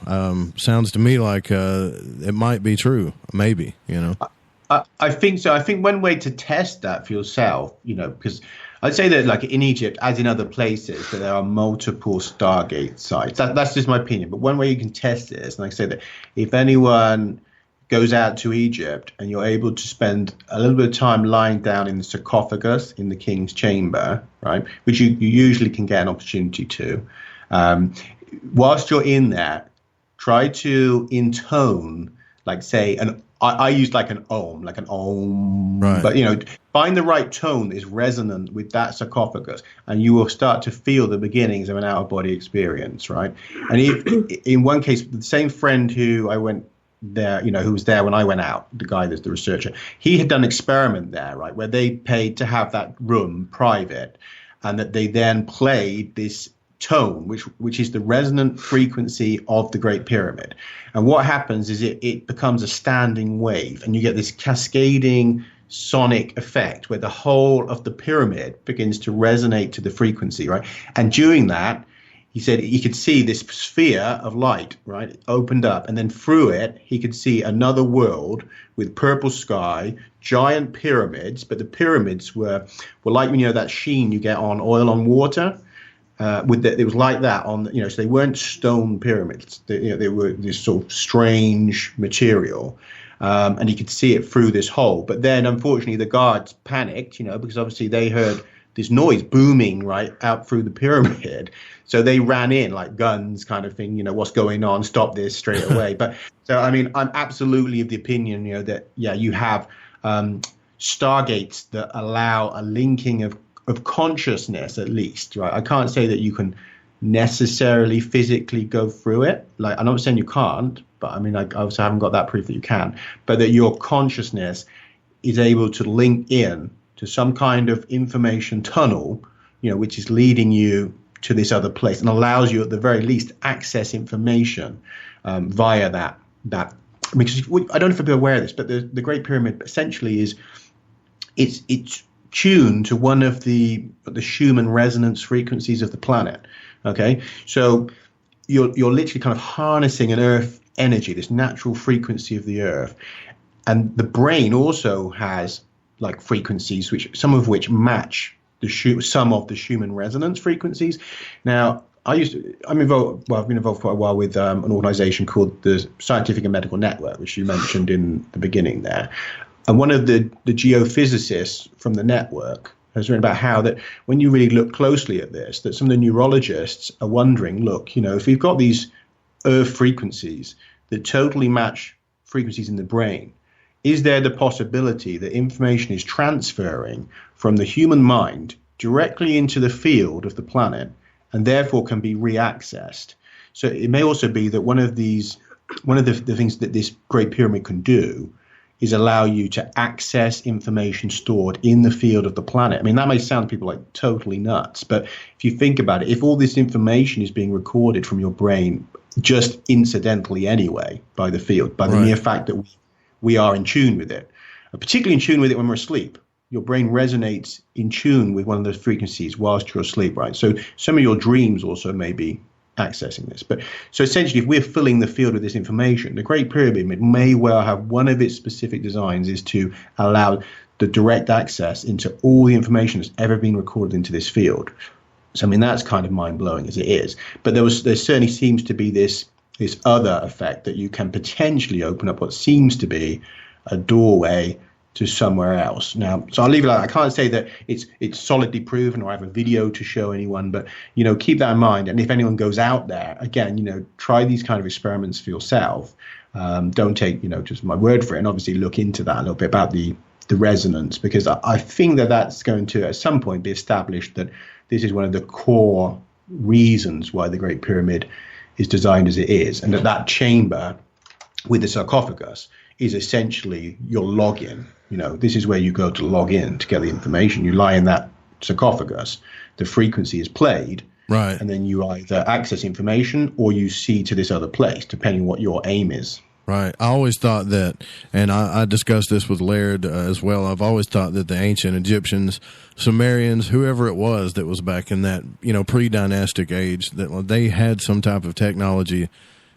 S8: Sounds to me like it might be true. Maybe,
S15: I think so. I think one way to test that for yourself, because I'd say that, like in Egypt, as in other places, that there are multiple Stargate sites. That's just my opinion. But one way you can test this, and I say that if anyone goes out to Egypt and you're able to spend a little bit of time lying down in the sarcophagus in the king's chamber, right, which you usually can get an opportunity to, whilst you're in there, try to intone, like say I use like an om, right. But find the right tone that is resonant with that sarcophagus, and you will start to feel the beginnings of an out of body experience, right? And in one case, the same friend who I went there, who was there when I went out, the guy that's the researcher, he had done an experiment there, right, where they paid to have that room private, and that they then played this tone, which is the resonant frequency of the Great Pyramid. And what happens is it becomes a standing wave, and you get this cascading sonic effect where the whole of the pyramid begins to resonate to the frequency, right? And during that, he said he could see this sphere of light, right? It opened up, and then through it, he could see another world with purple sky, giant pyramids, but the pyramids were like, that sheen you get on oil on water. It was like that on, so they weren't stone pyramids. They were this sort of strange material. And he could see it through this hole. But then, unfortunately, the guards panicked, because obviously they heard this noise booming right out through the pyramid. So they ran in like guns kind of thing, what's going on, stop this straight away. But so, I mean, I'm absolutely of the opinion, that, you have stargates that allow a linking of consciousness, at least, right? I can't say that you can necessarily physically go through it. Like, I'm not saying you can't, but I mean, I also haven't got that proof that you can, but that your consciousness is able to link in to some kind of information tunnel, which is leading you to this other place and allows you at the very least access information via that. Because I don't know if you're aware of this, but the Great Pyramid essentially is it's tuned to one of the Schumann resonance frequencies of the planet. Okay, so you're literally kind of harnessing an Earth energy, this natural frequency of the Earth, and the brain also has like frequencies some of which match some of the Schumann resonance frequencies. Now, I've been involved quite a while with an organization called the Scientific and Medical Network, which you mentioned in the beginning there. And one of the geophysicists from the network has written about how that when you really look closely at this, that some of the neurologists are wondering, look, if we've got these Earth frequencies that totally match frequencies in the brain, is there the possibility that information is transferring from the human mind directly into the field of the planet and therefore can be reaccessed? So it may also be that one of the things that this Great Pyramid can do is allow you to access information stored in the field of the planet. I mean, that may sound to people like totally nuts, but if you think about it, if all this information is being recorded from your brain just incidentally anyway by the field, by the mere fact that we are in tune with it, particularly in tune with it when we're asleep. Your brain resonates in tune with one of those frequencies whilst you're asleep, right? So some of your dreams also may be accessing this. But so essentially, if we're filling the field with this information, the Great Pyramid may well have one of its specific designs is to allow the direct access into all the information that's ever been recorded into this field. So I mean, that's kind of mind-blowing as it is. But there certainly seems to be this other effect that you can potentially open up what seems to be a doorway to somewhere else. Now, so I'll leave it like that. I can't say that it's solidly proven or I have a video to show anyone, but, keep that in mind. And if anyone goes out there, again, try these kind of experiments for yourself. Don't take, just my word for it, and obviously look into that a little bit about the resonance, because I think that's going to at some point be established that this is one of the core reasons why the Great Pyramid is designed as it is, and that chamber with the sarcophagus is essentially your login. This is where you go to log in to get the information. You lie in that sarcophagus, the frequency is played, right, and then you either access information or you see to this other place, depending on what your aim is.
S8: Right. I always thought that, and I discussed this with Laird as well, I've always thought that the ancient Egyptians, Sumerians, whoever it was that was back in that, pre-dynastic age, that they had some type of technology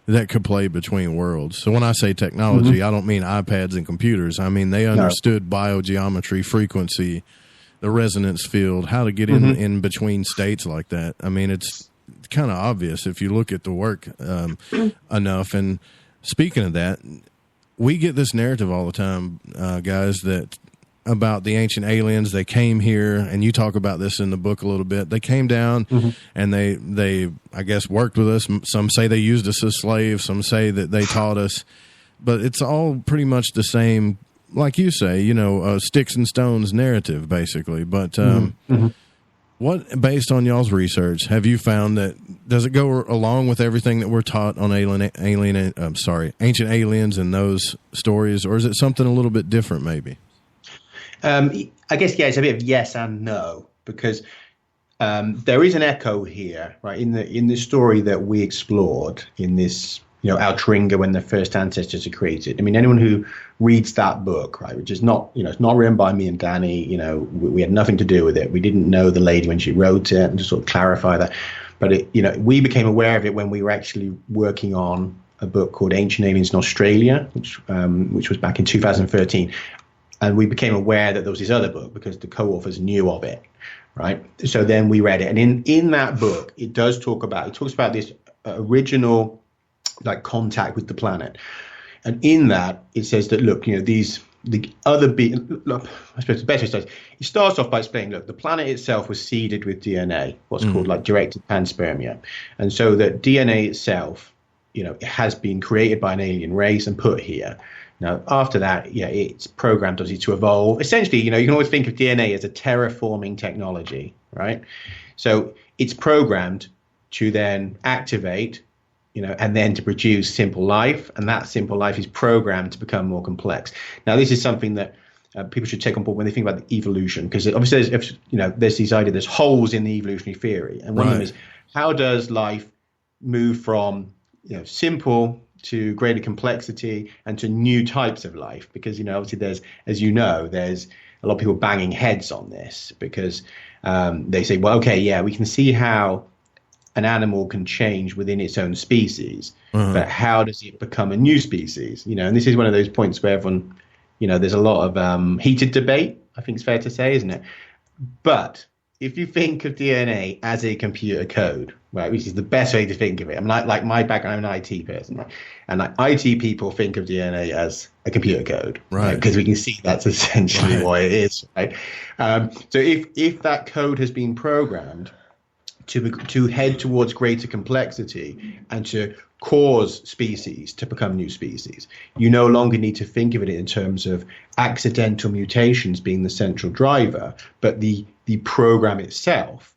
S8: that could play between worlds. So when I say technology, I don't mean iPads and computers. I mean, they understood biogeometry, frequency, the resonance field, how to get in between states like that. I mean, it's kind of obvious if you look at the work enough. And speaking of that, we get this narrative all the time, guys, that about the ancient aliens. They came here, and you talk about this in the book a little bit. They came down and they I guess worked with us. Some say they used us as slaves. Some say that they taught us, but it's all pretty much the same, like you say, sticks and stones narrative, basically. But What, based on y'all's research, have you found that does it go along with everything that we're taught on ancient aliens and those stories, or is it something a little bit different, maybe?
S15: I guess it's a bit of yes and no, because there is an echo here, right? In the story that we explored in this, Altringa, when the first ancestors are created. I mean, anyone who reads that book, right, which is not, it's not written by me and Danny, we had nothing to do with it. We didn't know the lady when she wrote it, and to sort of clarify that. But we became aware of it when we were actually working on a book called Ancient Aliens in Australia, which was back in 2013. And we became aware that there was this other book because the co-authors knew of it, right? So then we read it. And in that book, it talks about this original contact with the planet. And in that, it says that, look, the other I suppose the best way to start, it starts off by explaining, look, the planet itself was seeded with DNA, what's called directed panspermia. And so that DNA itself, it has been created by an alien race and put here. Now, after that, it's programmed, obviously, to evolve. Essentially, you can always think of DNA as a terraforming technology, right? So it's programmed to then activate, and then to produce simple life. And that simple life is programmed to become more complex. Now, this is something that people should take on board when they think about the evolution, because obviously, there's this idea, there's holes in the evolutionary theory. And one of them is, how does life move from, simple to greater complexity and to new types of life? Because, obviously there's a lot of people banging heads on this, because they say, well, okay, we can see how an animal can change within its own species, but how does it become a new species? And this is one of those points where everyone, there's a lot of heated debate, I think it's fair to say, isn't it? But if you think of DNA as a computer code, right, which is the best way to think of it. I'm like my background, I'm an IT person, right? And IT people think of DNA as a computer code, right? Because we can see that's essentially what it is, right? So if that code has been programmed to head towards greater complexity and to cause species to become new species, you no longer need to think of it in terms of accidental mutations being the central driver, but the program itself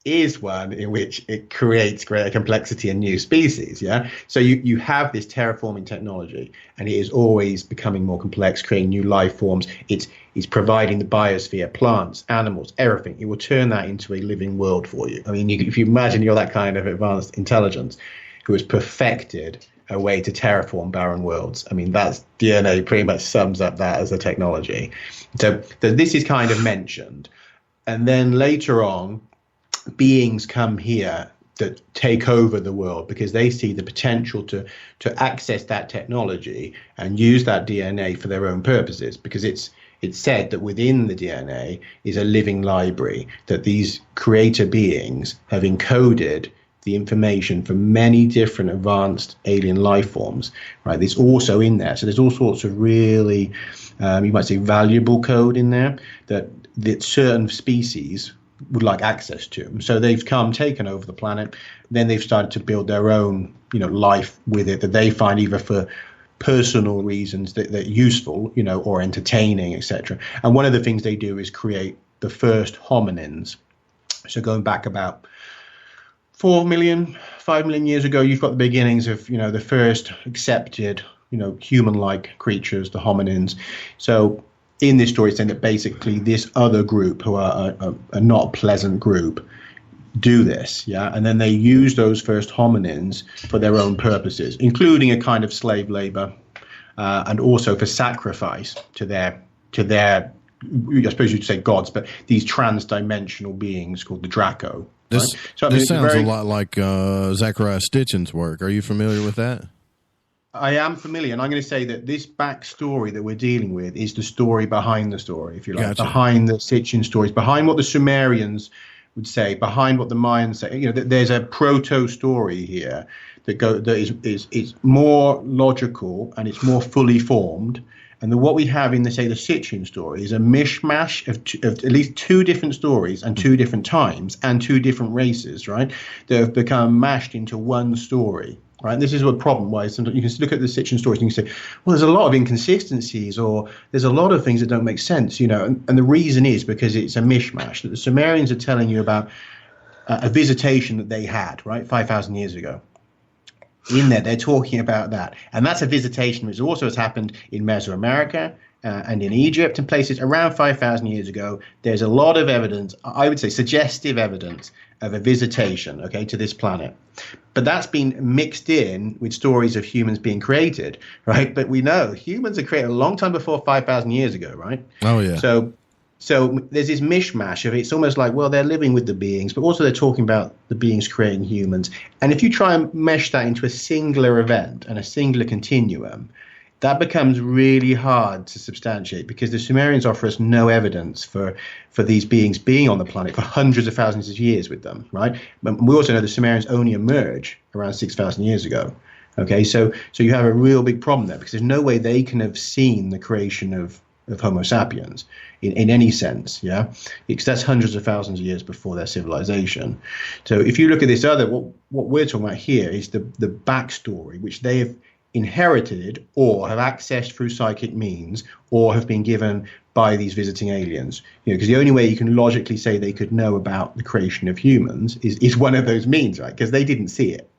S15: is one in which it creates greater complexity and new species. So you have this terraforming technology, and it is always becoming more complex, creating new life forms. It's providing the biosphere, plants, animals, everything. It will turn that into a living world for you. I mean, if you imagine you're that kind of advanced intelligence who has perfected a way to terraform barren worlds, I mean, that's DNA pretty much sums up that as a technology. So this is kind of mentioned. And then later on, beings come here that take over the world because they see the potential to access that technology and use that DNA for their own purposes, because it's said that within the DNA is a living library, that these creator beings have encoded the information for many different advanced alien life forms, right? There's also in there. So there's all sorts of really, you might say, valuable code in there that certain species would like access to. So they've taken over the planet. Then they've started to build their own, life with it that they find either for personal reasons that are useful, or entertaining, etc. And one of the things they do is create the first hominins. So going back about 5 million years ago, you've got the beginnings of, the first accepted, human-like creatures, the hominins. So in this story, it's saying that basically this other group, who are a not pleasant group, do this, and then they use those first hominins for their own purposes, including a kind of slave labor, and also for sacrifice to their, I suppose you'd say gods, but these trans-dimensional beings called the Draco.
S8: This sounds a lot like Zachariah Stitchin's work. Are you familiar with that?
S15: I am familiar, and I'm going to say that this backstory that we're dealing with is the story behind the story, if you like, behind the Sitchin stories, behind what the Sumerians would say, behind what the Mayans say. There's a proto-story here that is more logical and it's more fully formed. And then what we have in the Sitchin story is a mishmash of at least two different stories and two different times and two different races, right? That have become mashed into one story. right? This is what problem why sometimes you can look at the Sitchin stories and you can say, well, there's a lot of inconsistencies, or there's a lot of things that don't make sense, and the reason is because it's a mishmash, that the Sumerians are telling you about a visitation that they had, right, 5,000 years ago. In there, they're talking about that. And that's a visitation which also has happened in Mesoamerica and in Egypt and places around 5,000 years ago. There's a lot of evidence, I would say suggestive evidence, of a visitation, okay, to this planet. But that's been mixed in with stories of humans being created, right? But we know humans are created a long time before 5,000 years ago, right?
S8: Oh, yeah.
S15: So there's this mishmash of it. It's almost like, well, they're living with the beings, but also they're talking about the beings creating humans. And if you try and mesh that into a singular event and a singular continuum, that becomes really hard to substantiate, because the Sumerians offer us no evidence for these beings being on the planet for hundreds of thousands of years with them, right? But we also know the Sumerians only emerge around 6,000 years ago. Okay, so you have a real big problem there, because there's no way they can have seen the creation of Homo sapiens in any sense, yeah, because that's hundreds of thousands of years before their civilization. So if you look at this other, what we're talking about here is the backstory, which they have inherited or have accessed through psychic means or have been given by these visiting aliens. Because the only way you can logically say they could know about the creation of humans is one of those means, right? Because they didn't see it.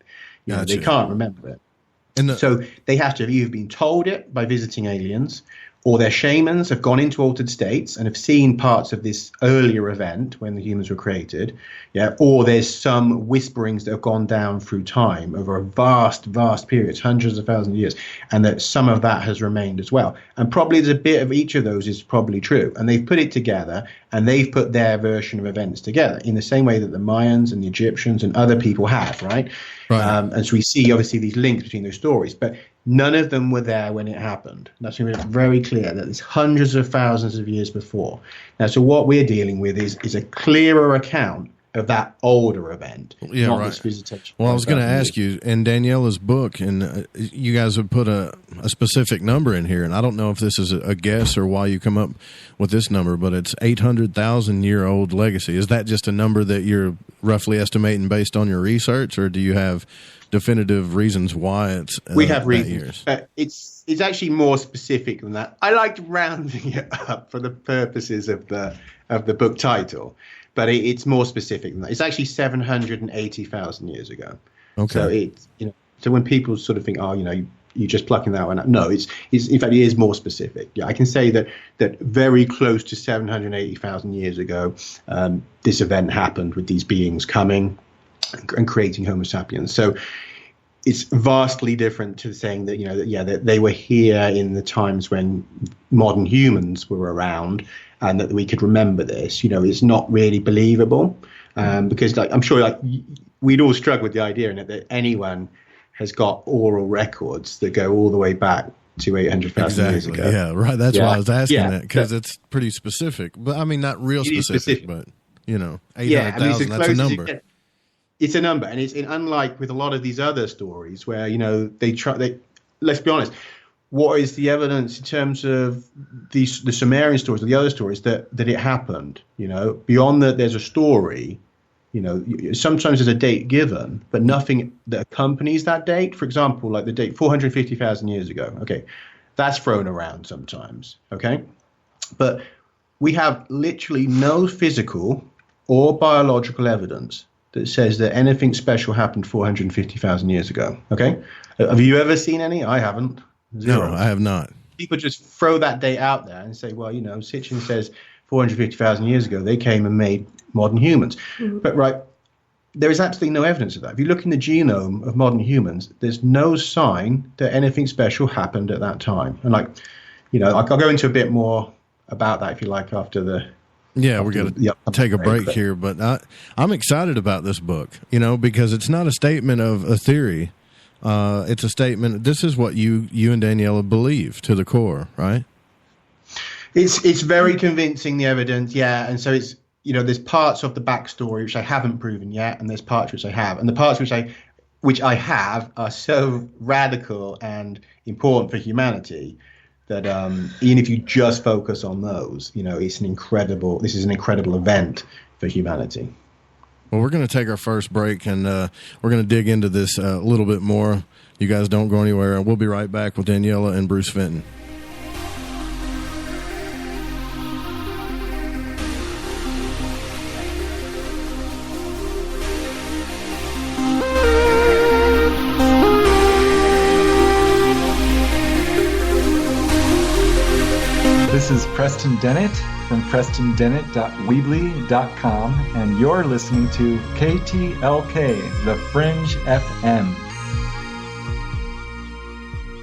S15: They can't remember it. So they have to have either been told it by visiting aliens, or their shamans have gone into altered states and have seen parts of this earlier event when the humans were created, or there's some whisperings that have gone down through time over a vast periods, hundreds of thousands of years, and that some of that has remained as well. And probably there's a bit of each of those is probably true, and they've put it together, and they've put their version of events together in the same way that the Mayans and the Egyptians and other people have, right? And so we see obviously these links between those stories, but none of them were there when it happened. That's very clear that it's hundreds of thousands of years before. Now, so what we're dealing with is a clearer account of that older event, not this visitation.
S8: Well, I was going to ask you, in Daniella's book, and you guys have put a specific number in here, and I don't know if this is a guess or why you come up with this number, but it's 800,000-year-old legacy. Is that just a number that you're roughly estimating based on your research, or do you have definitive reasons why it's
S15: we have reasons. It's actually more specific than that. I liked rounding it up for the purposes of the book title, but it's more specific than that. It's actually 780,000 years ago.
S8: Okay.
S15: So it's so when people sort of think, you're just plucking that one out. No, it's in fact it is more specific. Yeah, I can say that very close to 780,000 years ago, this event happened with these beings coming and creating Homo sapiens. So it's vastly different to saying that that they were here in the times when modern humans were around and that we could remember this. It's not really believable, because I'm sure we'd all struggle with the idea in it that anyone has got oral records that go all the way back to 800,000 years ago.
S8: Yeah, right. That's why I was asking that, because it's pretty specific. But I mean, not real specific, but 800,000. That's a number.
S15: It's a number, and it's unlike with a lot of these other stories where they let's be honest, what is the evidence in terms of the Sumerian stories or the other stories that it happened? Beyond that, there's a story. Sometimes there's a date given, but nothing that accompanies that date. For example, like the date 450,000 years ago. Okay, that's thrown around sometimes. Okay, but we have literally no physical or biological evidence that says that anything special happened 450,000 years ago. Okay, have you ever seen any? I haven't. Zero.
S8: No, I have not.
S15: People just throw that date out there and say, well, Sitchin says 450,000 years ago they came and made modern humans. Mm-hmm. But there is absolutely no evidence of that. If you look in the genome of modern humans, there's no sign that anything special happened at that time. And I'll go into a bit more about that if you like after the.
S8: Yeah, we're going to take a break here, but I'm excited about this book, because it's not a statement of a theory. It's a statement. This is what you and Daniella believe to the core, right?
S15: It's very convincing, the evidence, yeah. And so it's, there's parts of the backstory which I haven't proven yet, and there's parts which I have. And the parts which I have are so radical and important for humanity that even if you just focus on those, this is an incredible event for humanity.
S8: Well, we're going to take our first break, and we're going to dig into this a little bit more You guys don't go anywhere, and we'll be right back with Daniella and Bruce Fenton.
S17: This is Preston Dennett from PrestonDennett.weebly.com, and you're listening to KTLK, The Fringe FM.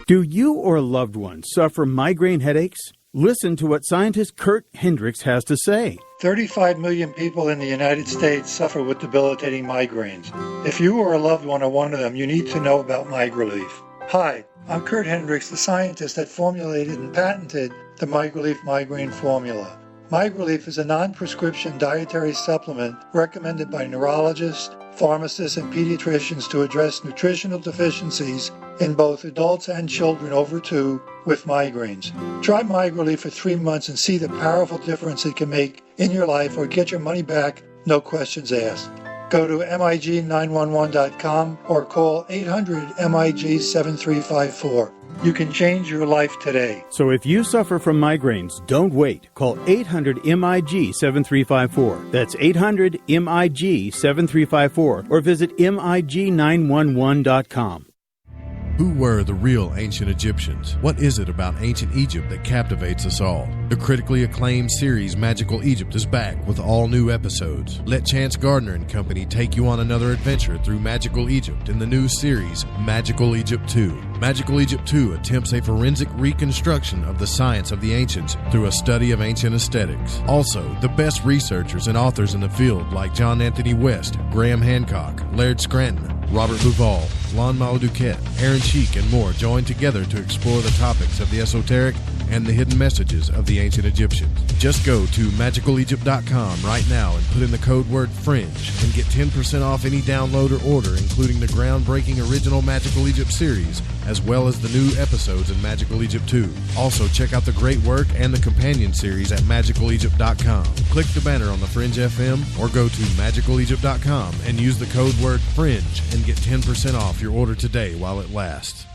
S18: Do you or a loved one suffer migraine headaches? Listen to what scientist Kurt Hendricks has to say.
S19: 35 million people in the United States suffer with debilitating migraines. If you or a loved one are one of them, you need to know about MiGrelief. Hi, I'm Kurt Hendricks, the scientist that formulated and patented the MiGrelief migraine formula. MiGrelief is a non-prescription dietary supplement recommended by neurologists, pharmacists, and pediatricians to address nutritional deficiencies in both adults and children over 2 with migraines. Try MiGrelief for 3 months and see the powerful difference it can make in your life, or get your money back, no questions asked. Go to MIG911.com or call 800-MIG-7354. You can change your life today.
S18: So if you suffer from migraines, don't wait. Call 800-MIG-7354. That's 800-MIG-7354. Or visit MIG911.com.
S8: Who were the real ancient Egyptians? What is it about ancient Egypt that captivates us all? The critically acclaimed series Magical Egypt is back with all new episodes. Let Chance Gardner and company take you on another adventure through Magical Egypt in the new series Magical Egypt 2. Magical Egypt 2 attempts a forensic reconstruction of the science of the ancients through a study of ancient aesthetics. Also, the best researchers and authors in the field like John Anthony West, Graham Hancock, Laird Scranton, Robert Duval, Lon Duquette, Aaron Cheek, and more join together to explore the topics of the esoteric and the hidden messages of the ancient Egyptians. Just go to magicalegypt.com right now and put in the code word FRINGE and get 10% off any download or order, including the groundbreaking original Magical Egypt series, as well as the new episodes in Magical Egypt 2. Also, check out the great work and the companion series at magicalegypt.com. Click the banner on the Fringe FM or go to magicalegypt.com and use the code word FRINGE and get 10% off your order today while it lasts.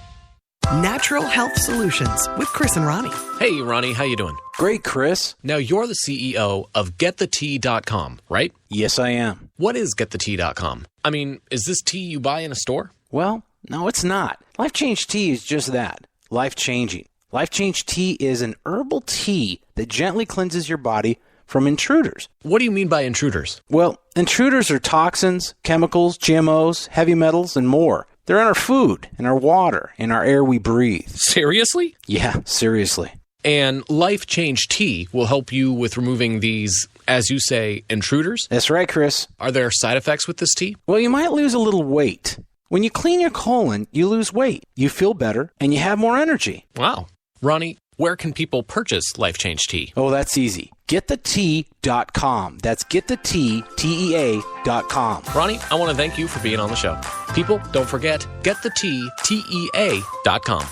S20: Natural Health Solutions with Chris and Ronnie.
S21: Hey, Ronnie, how you doing?
S20: Great, Chris.
S21: Now, you're the CEO of GetTheTea.com, right?
S20: Yes, I am.
S21: What is GetTheTea.com? I mean, is this tea you buy in a store?
S20: Well, no, it's not. Life Change Tea is just that. Life-changing. Life Change Tea is an herbal tea that gently cleanses your body from intruders.
S21: What do you mean by intruders?
S20: Well, intruders are toxins, chemicals, GMOs, heavy metals, and more. They're in our food, in our water, in our air we breathe.
S21: Seriously?
S20: Yeah, seriously.
S21: And Life Change Tea will help you with removing these, as you say, intruders?
S20: That's right, Chris.
S21: Are there side effects with this tea?
S20: Well, you might lose a little weight. When you clean your colon, you lose weight, you feel better, and you have more energy.
S21: Wow. Ronnie, where can people purchase Life Change Tea?
S20: Oh, that's easy. GetTheTea.com. That's GetTheTea.com.
S21: Ronnie, I want to thank you for being on the show. People, don't forget, GetTheTea.com.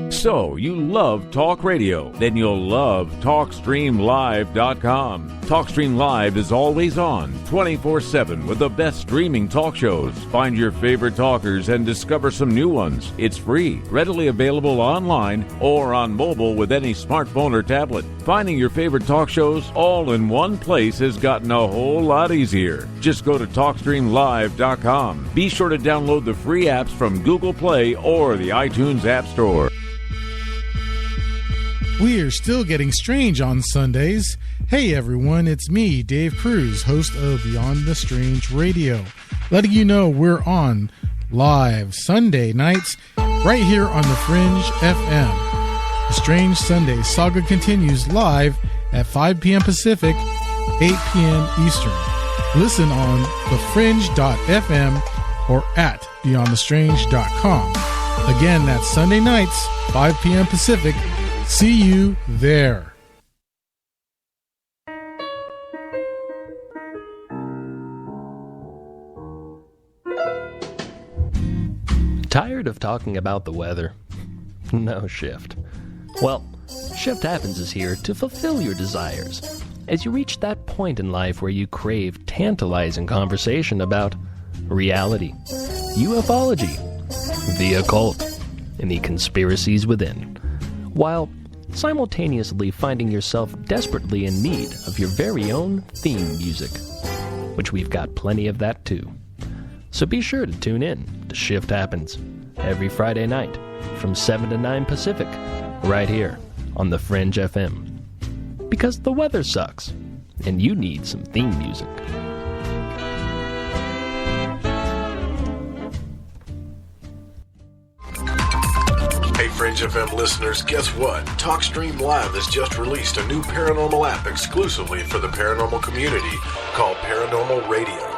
S22: So, you love talk radio? Then you'll love TalkStreamLive.com. TalkStream Live is always on, 24/7, with the best streaming talk shows. Find your favorite talkers and discover some new ones. It's free, readily available online or on mobile with any smartphone or tablet. Finding your favorite talk shows all in one place has gotten a whole lot easier. Just go to TalkStreamLive.com. Be sure to download the free apps from Google Play or the iTunes App Store.
S23: We're still getting strange on Sundays. Hey everyone, it's me, Dave Cruz, host of Beyond the Strange Radio, letting you know we're on live Sunday nights right here on the Fringe FM. The Strange Sunday saga continues live at 5 p.m. Pacific, 8 p.m. Eastern. Listen on thefringe.fm or at beyondthestrange.com. Again, that's Sunday nights, 5 p.m. Pacific. See you there.
S24: Tired of talking about the weather? No, Shift. Well, Shift Happens is here to fulfill your desires as you reach that point in life where you crave tantalizing conversation about reality, ufology, the occult, and the conspiracies within, while simultaneously finding yourself desperately in need of your very own theme music, which we've got plenty of that too. So be sure to tune in to Shift Happens every Friday night from 7 to 9 Pacific, right here on the Fringe FM. Because the weather sucks, and you need some theme music.
S10: Hey Fringe FM listeners, guess what? TalkStream Live has just released a new paranormal app exclusively for the paranormal community called Paranormal Radio.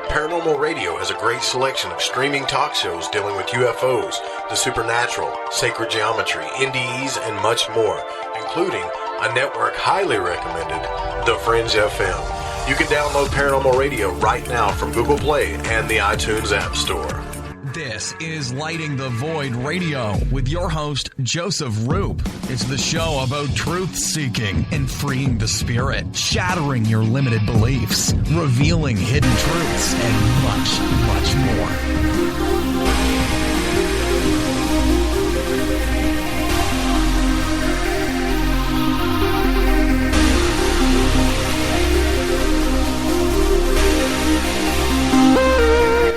S10: Paranormal Radio has a great selection of streaming talk shows dealing with UFOs, the supernatural, sacred geometry, NDEs, and much more, including a network highly recommended, The Fringe FM. You can download Paranormal Radio right now from Google Play and the iTunes App Store.
S2: This is Lighting the Void Radio with your host, Joseph Roop. It's the show about truth-seeking and freeing the spirit, shattering your limited beliefs, revealing hidden truths, and much, much more.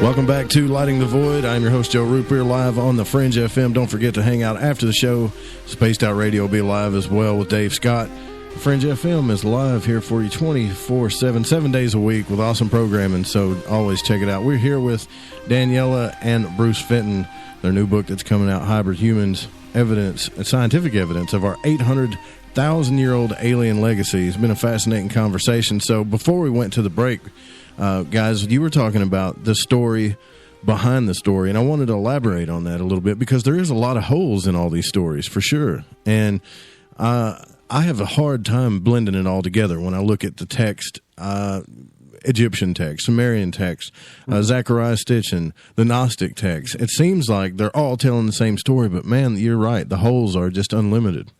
S8: Welcome back to Lighting the Void. I'm your host, Joe Roop. We're live on the Fringe FM. Don't forget to hang out after the show. Spaced Out Radio will be live as well with Dave Scott. Fringe FM is live here for you 24/7, 7 days a week with awesome programming, so always check it out. We're here with Daniella and Bruce Fenton, their new book that's coming out, Hybrid Humans, Evidence, Scientific Evidence of Our 800,000-Year-Old Alien Legacy. It's been a fascinating conversation. So before we went to the break, guys, you were talking about the story behind the story, and I wanted to elaborate on that a little bit because there is a lot of holes in all these stories, for sure. And I have a hard time blending it all together when I look at the text, Egyptian text, Sumerian text, Zechariah Stitchin, the Gnostic text. It seems like they're all telling the same story, but man, you're right. The holes are just unlimited.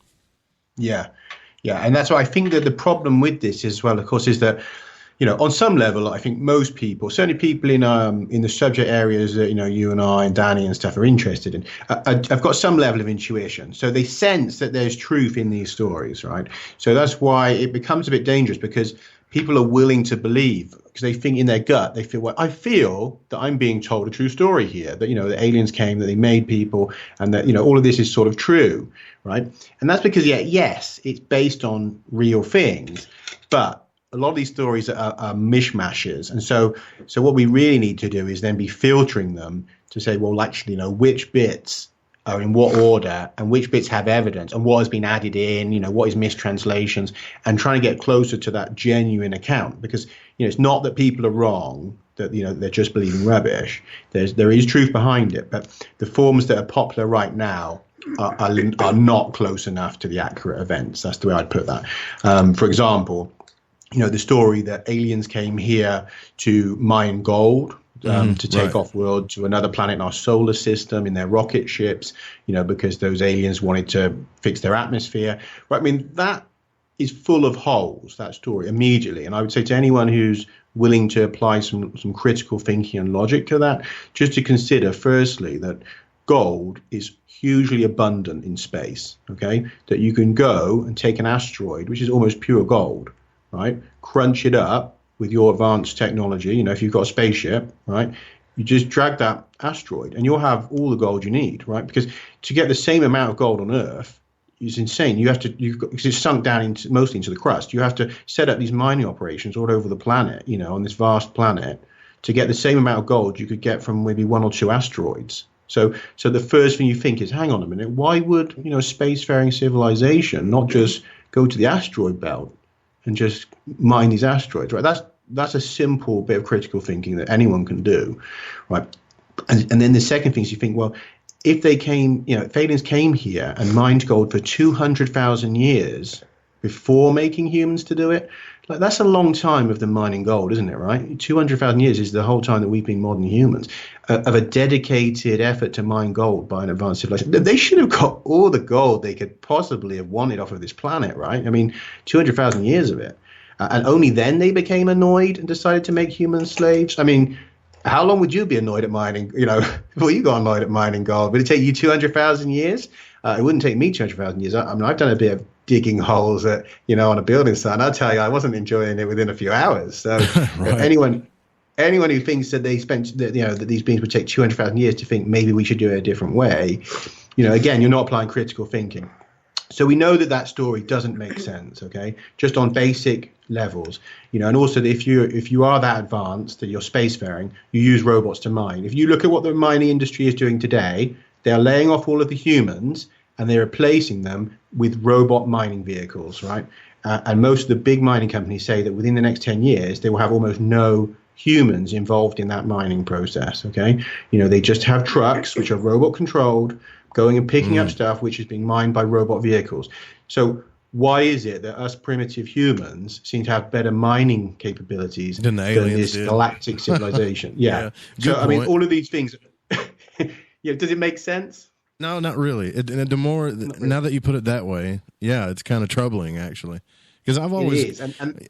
S15: Yeah. And that's why I think that the problem with this as well, of course, is that, you know, on some level, I think most people, certainly people in the subject areas that, you know, you and I and Danny and stuff are interested in, I've got some level of intuition. So they sense that there's truth in these stories, right? So that's why it becomes a bit dangerous, because people are willing to believe, because they think in their gut, they feel, well, I feel that I'm being told a true story here, that, you know, the aliens came, that they made people, and that, you know, all of this is sort of true, right? And that's because, yes, it's based on real things, but a lot of these stories are mishmashes. And so what we really need to do is then be filtering them to say, well, actually, you know, which bits are in what order and which bits have evidence and what has been added in, you know, what is mistranslations, and trying to get closer to that genuine account. Because, you know, it's not that people are wrong, that, you know, they're just believing rubbish. There is truth behind it, but the forms that are popular right now are not close enough to the accurate events. That's the way I'd put that. For example, you know, the story that aliens came here to mine gold, to take off world to another planet in our solar system in their rocket ships, you know, because those aliens wanted to fix their atmosphere. Right? I mean, that is full of holes, that story, immediately. And I would say to anyone who's willing to apply some critical thinking and logic to that, just to consider, firstly, that gold is hugely abundant in space, okay? That you can go and take an asteroid, which is almost pure gold, right? Crunch it up with your advanced technology. You know, if you've got a spaceship, right? You just drag that asteroid and you'll have all the gold you need, right? Because to get the same amount of gold on Earth is insane. Because it's sunk down mostly into the crust. You have to set up these mining operations all over the planet, you know, on this vast planet, to get the same amount of gold you could get from maybe one or two asteroids. So the first thing you think is, hang on a minute, why would, you know, spacefaring civilization not just go to the asteroid belt and just mine these asteroids, right? That's a simple bit of critical thinking that anyone can do, right? And then the second thing is you think, well, if they came, you know, if aliens came here and mined gold for 200,000 years before making humans to do it, like, that's a long time of them mining gold, isn't it, right? 200,000 years is the whole time that we've been modern humans, of a dedicated effort to mine gold by an advanced civilization. They should have got all the gold they could possibly have wanted off of this planet, right? I mean, 200,000 years of it. And only then they became annoyed and decided to make humans slaves. I mean, how long would you be annoyed at mining? Before you got annoyed at mining gold, would it take you 200,000 years? It wouldn't take me 200,000 years. I mean, I've done a bit of digging holes on a building site, and I'll tell you, I wasn't enjoying it within a few hours. So
S8: Right.
S15: anyone who thinks that they spent, that these beings would take 200,000 years to think maybe we should do it a different way, again, you're not applying critical thinking. So we know that story doesn't make sense, okay? Just on basic levels, and also that if you are that advanced, that you're spacefaring, you use robots to mine. If you look at what the mining industry is doing today, they are laying off all of the humans and they're replacing them with robot mining vehicles, right? And most of the big mining companies say that within the next 10 years, they will have almost no humans involved in that mining process, okay? They just have trucks, which are robot controlled, going and picking up stuff which is being mined by robot vehicles. So why is it that us primitive humans seem to have better mining capabilities
S8: than the aliens
S15: this
S8: did.
S15: Galactic civilization? Yeah.
S8: Good
S15: So, I mean,
S8: point.
S15: all of these things, does it make sense?
S8: No, not really. Now that you put it that way, yeah, it's kind of troubling actually. Because
S15: It is.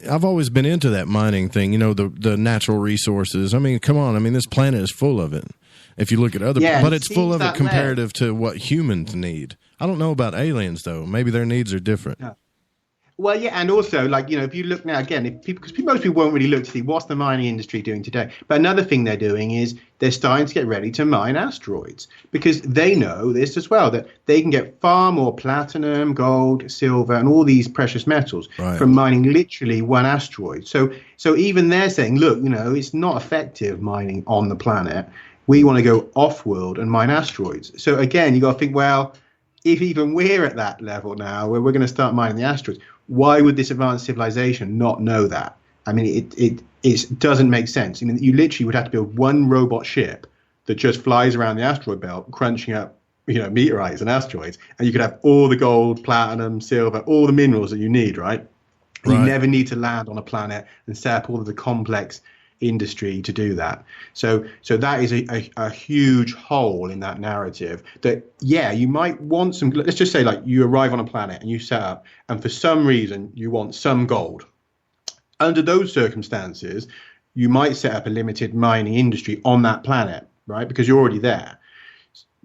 S8: I've always been into that mining thing, the natural resources. I mean, come on. I mean, this planet is full of it. If you look at other, but it's full of it comparative to what humans need. I don't know about aliens though. Maybe their needs are different.
S15: Yeah. Well, yeah, and also, if you look now again, because most people won't really look to see what's the mining industry doing today. But another thing they're doing is they're starting to get ready to mine asteroids because they know this as well, that they can get far more platinum, gold, silver, and all these precious metals from mining literally one asteroid. So even they're saying, look, it's not effective mining on the planet. We want to go off-world and mine asteroids. So again, you got to think, well, if even we're at that level now, where we're going to start mining the asteroids, why would this advanced civilization not know that? I mean, it doesn't make sense. I mean, you literally would have to build one robot ship that just flies around the asteroid belt, crunching up, meteorites and asteroids, and you could have all the gold, platinum, silver, all the minerals that you need, right? You never need to land on a planet and set up all of the complex industry to do that. So that is a huge hole in that narrative that, you might want some, let's just say you arrive on a planet and you set up and for some reason you want some gold. Under those circumstances, you might set up a limited mining industry on that planet, right? Because you're already there.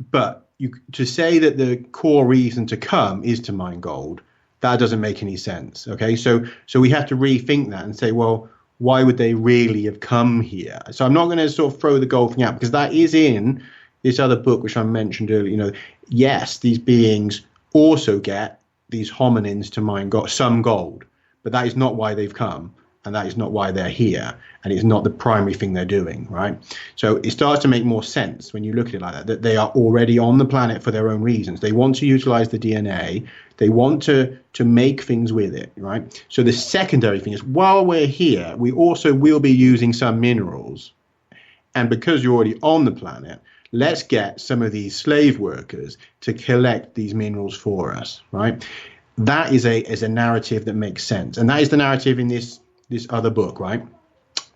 S15: But to say that the core reason to come is to mine gold, that doesn't make any sense. Okay, so we have to rethink that and say, well, why would they really have come here? So I'm not going to sort of throw the gold thing out because that is in this other book, which I mentioned earlier. Yes, these beings also get these hominins to mine some gold, but that is not why they've come. And that is not why they're here. And it's not the primary thing they're doing, right? So it starts to make more sense when you look at it like that they are already on the planet for their own reasons. They want to utilize the DNA. They want to make things with it, right? So the secondary thing is, while we're here, we also will be using some minerals. And because you're already on the planet, let's get some of these slave workers to collect these minerals for us, right? That is a narrative that makes sense. And that is the narrative in this other book, right?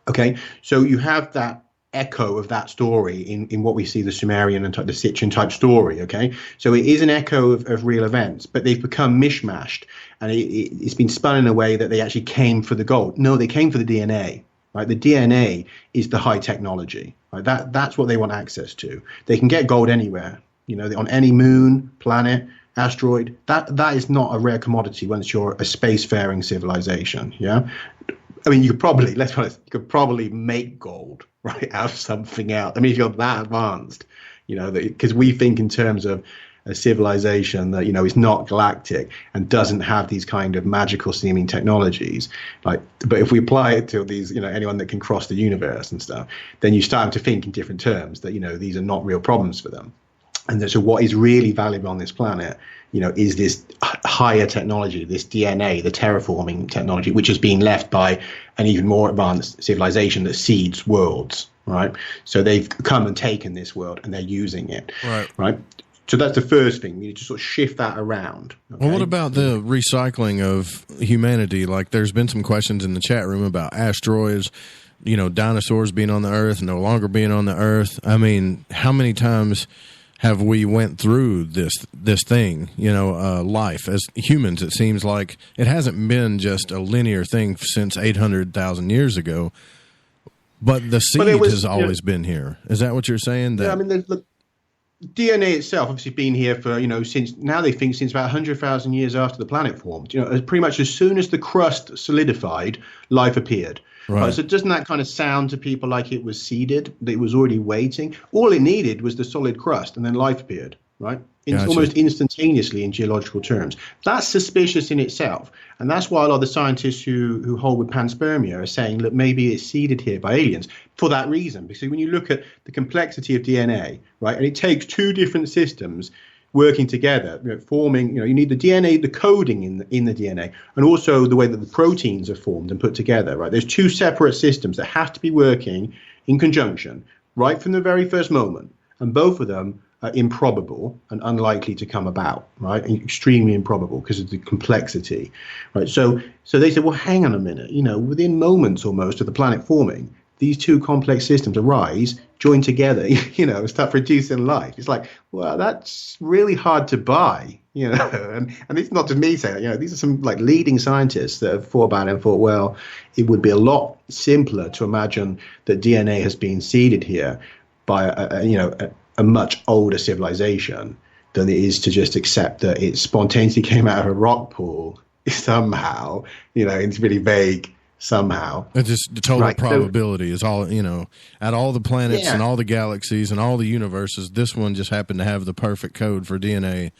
S15: Okay, so you have that echo of that story in what we see the Sumerian and the Scythian type story, okay? So it is an echo of real events, but they've become mishmashed, and it's been spun in a way that they actually came for the gold. No, they came for the DNA, right? The DNA is the high technology, right? That's what they want access to. They can get gold anywhere, on any moon, planet, asteroid. That is not a rare commodity once you're a spacefaring civilization, yeah? I mean, you could probably, let's be honest, you could probably make gold, right, out of something else. I mean, if you're that advanced, because we think in terms of a civilization that, is not galactic and doesn't have these kind of magical seeming technologies. But if we apply it to these, anyone that can cross the universe and stuff, then you start to think in different terms that, these are not real problems for them. And so what is really valuable on this planet, is this higher technology, this DNA, the terraforming technology, which is being left by an even more advanced civilization that seeds worlds, right? So they've come and taken this world and they're using it, right? So that's the first thing. You need to sort of shift that around. Okay?
S8: Well, what about the recycling of humanity? Like there's been some questions in the chat room about asteroids, dinosaurs being on the Earth, no longer being on the Earth. I mean, how many times have we went through this thing, life as humans? It seems like it hasn't been just a linear thing since 800,000 years ago. But the seed has always been here. Is that what you're saying? That...
S15: Yeah, I mean, the DNA itself obviously been here for, since about 100,000 years after the planet formed. Pretty much as soon as the crust solidified, life appeared. Right. So doesn't that kind of sound to people like it was seeded, that it was already waiting? All it needed was the solid crust, and then life appeared, right? It's almost instantaneously in geological terms. That's suspicious in itself. And that's why a lot of the scientists who hold with panspermia are saying, look, maybe it's seeded here by aliens for that reason. Because when you look at the complexity of DNA, right, and it takes two different systems working together, forming, you need the DNA, the coding in the DNA, and also the way that the proteins are formed and put together, right? There's two separate systems that have to be working in conjunction right from the very first moment. And both of them are improbable and unlikely to come about, right? Extremely improbable because of the complexity, right? So they said, well, hang on a minute, within moments almost of the planet forming, these two complex systems arise, join together, start producing life. It's like, well, that's really hard to buy, and it's not just me saying that, these are some like leading scientists that have thought about it and thought, well, it would be a lot simpler to imagine that DNA has been seeded here by a much older civilization than it is to just accept that it spontaneously came out of a rock pool somehow, it's really vague somehow.
S8: It's just the total probability is all, at all the planets and all the galaxies and all the universes, this one just happened to have the perfect code for DNA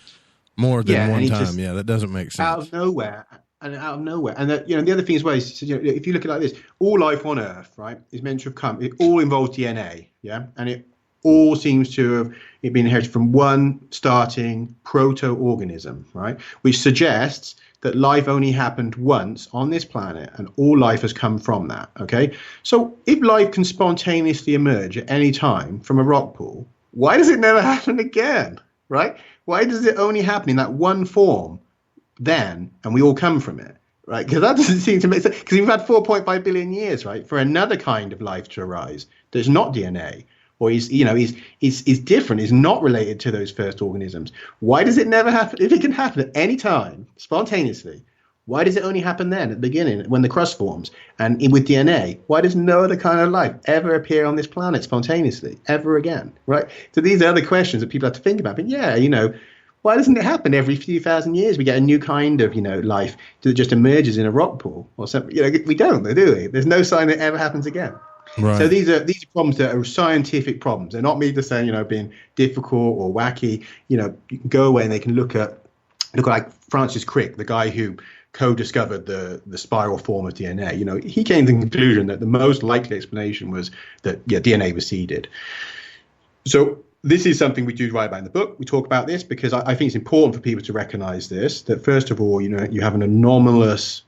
S8: more than one time. Yeah, that doesn't make sense.
S15: Out of nowhere. And the other thing as well is, if you look at it like this, all life on Earth, right, is meant to have come, it all involves DNA, yeah? And it all seems to have been inherited from one starting proto-organism, right? Which suggests that life only happened once on this planet and all life has come from that, okay? So if life can spontaneously emerge at any time from a rock pool, why does it never happen again, right? Why does it only happen in that one form then and we all come from it, right? Because that doesn't seem to make sense, because we've had 4.5 billion years, right, for another kind of life to arise that's not DNA. Or is different, is not related to those first organisms. Why does it never happen? If it can happen at any time, spontaneously, why does it only happen then at the beginning when the crust forms? And with DNA, why does no other kind of life ever appear on this planet spontaneously, ever again, right? So these are other questions that people have to think about. But why doesn't it happen every few thousand years? We get a new kind of, life that just emerges in a rock pool or something. We don't, do we? There's no sign that it ever happens again. Right. So these are problems that are scientific problems. They're not me just saying, being difficult or wacky. You can go away and they can look at like Francis Crick, the guy who co-discovered the spiral form of DNA. He came to the conclusion that the most likely explanation was that DNA was seeded. So this is something we do write about in the book. We talk about this because I think it's important for people to recognize this, that first of all, you have an anomalous